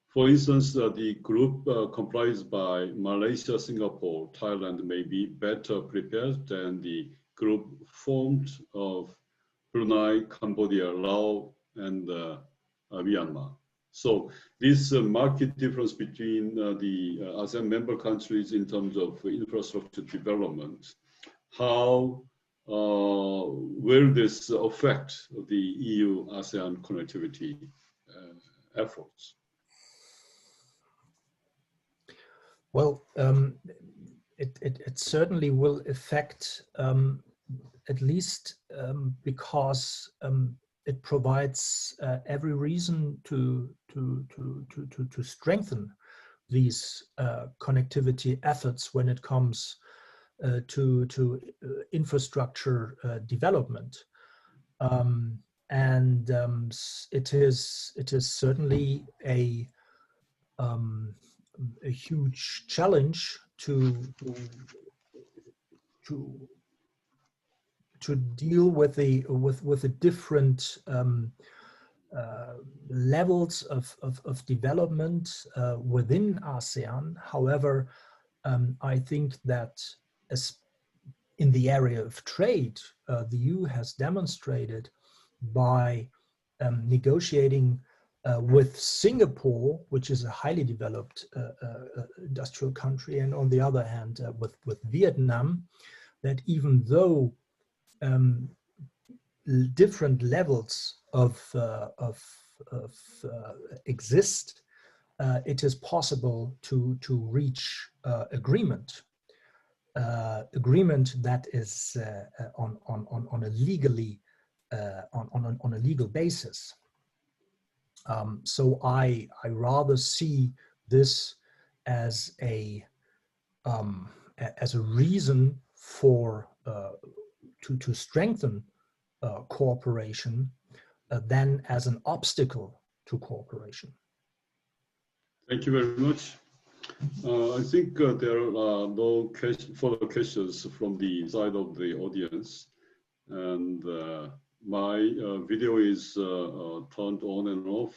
For instance, the group comprised by Malaysia, Singapore, Thailand may be better prepared than the group formed of Brunei, Cambodia, Laos, and Myanmar. So this marked difference between the ASEAN member countries in terms of infrastructure development, how will this affect the EU-ASEAN connectivity efforts? Well, it certainly will affect, at least because it provides every reason to strengthen these connectivity efforts when it comes to infrastructure development, and it is certainly a huge challenge to deal with the different levels of development within ASEAN. However, I think that as in the area of trade, the EU has demonstrated by negotiating with Singapore, which is a highly developed industrial country, and on the other hand, with Vietnam, that even though different levels of exist, it is possible to reach agreement that is on a legal basis. So I rather see this as a reason for to strengthen cooperation than as an obstacle to cooperation. Thank you very much. I think there are no further questions from the side of the audience, and my video is turned on and off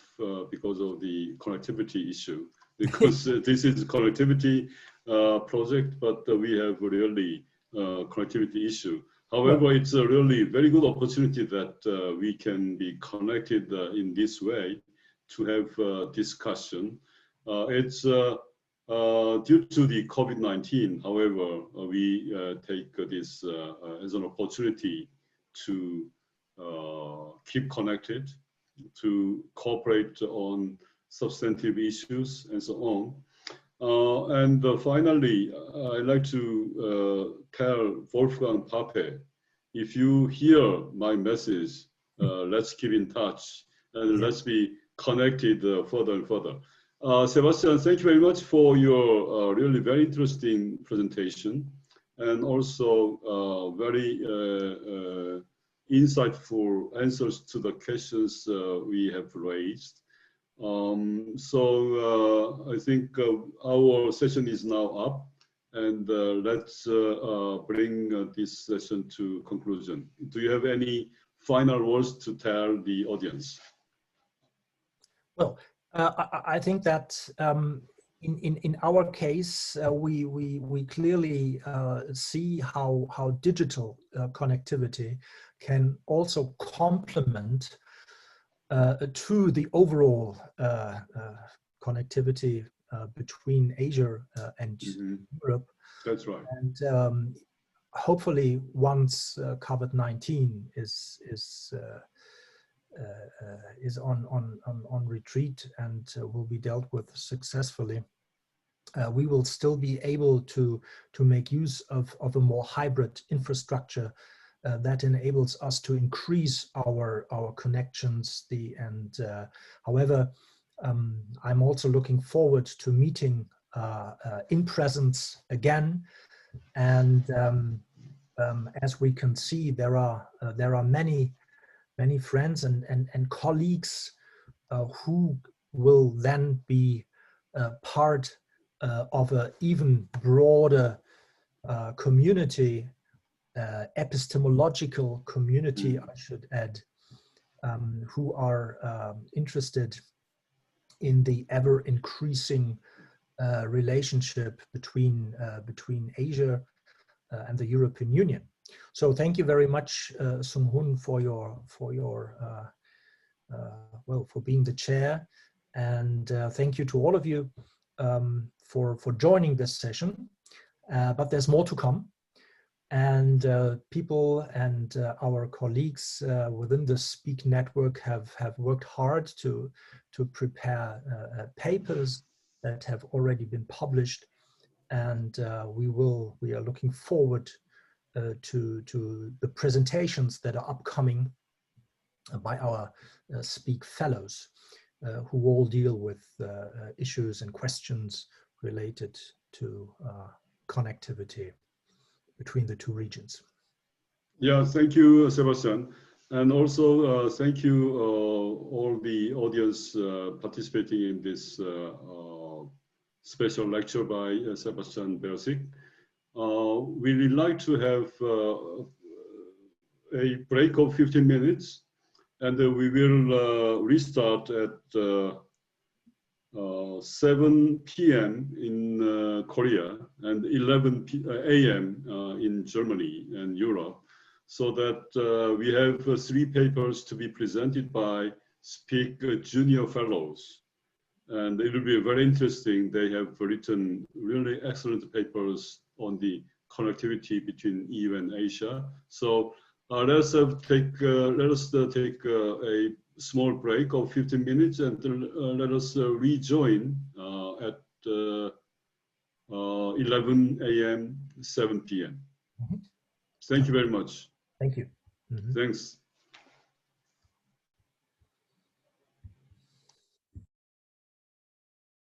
because of the connectivity issue. Because this is a connectivity project, but we have really connectivity issue. However, it's a really very good opportunity that we can be connected in this way to have discussion. It's due to the COVID-19. However, we take this as an opportunity to keep connected, to cooperate on substantive issues, and so on. Finally, I'd like to tell Wolfgang Pape, if you hear my message, let's keep in touch and let's be connected further and further. Sebastian, thank you very much for your really very interesting presentation, and also very insightful answers to the questions we have raised. I think our session is now up, and let's bring this session to conclusion. Do you have any final words to tell the audience? Well, I think that in our case, we clearly see how digital connectivity can also complement to the overall connectivity between Asia and Europe. That's right. And hopefully, once COVID-19 is on retreat and will be dealt with successfully, we will still be able to make use of a more hybrid infrastructure that enables us to increase our connections. However, I'm also looking forward to meeting in presence again. And as we can see, there are many friends and colleagues who will then be part of an even broader community, epistemological community, I should add, who are interested in the ever increasing relationship between Asia and the European Union. So thank you very much, Sung-Hoon, for being the chair, and thank you to all of you for joining this session. But there's more to come, and people and our colleagues within the SPEAC network have worked hard to prepare papers that have already been published, and we are looking forward to the presentations that are upcoming by our SPEAC fellows, who all deal with issues and questions related to connectivity between the two regions. Yeah, thank you, Sebastian. And also thank you all the audience participating in this special lecture by Sebastian Bersick. We would like to have a break of 15 minutes, and we will restart at 7 p.m. in Korea and 11 a.m. in Germany and Europe, so that we have 3 papers to be presented by SPEAC Junior Fellows. And it will be very interesting. They have written really excellent papers on the connectivity between EU and Asia. So let us take a small break of 15 minutes, and let us rejoin at 11 a.m., 7 p.m. Thank you very much. Thank you. Thanks.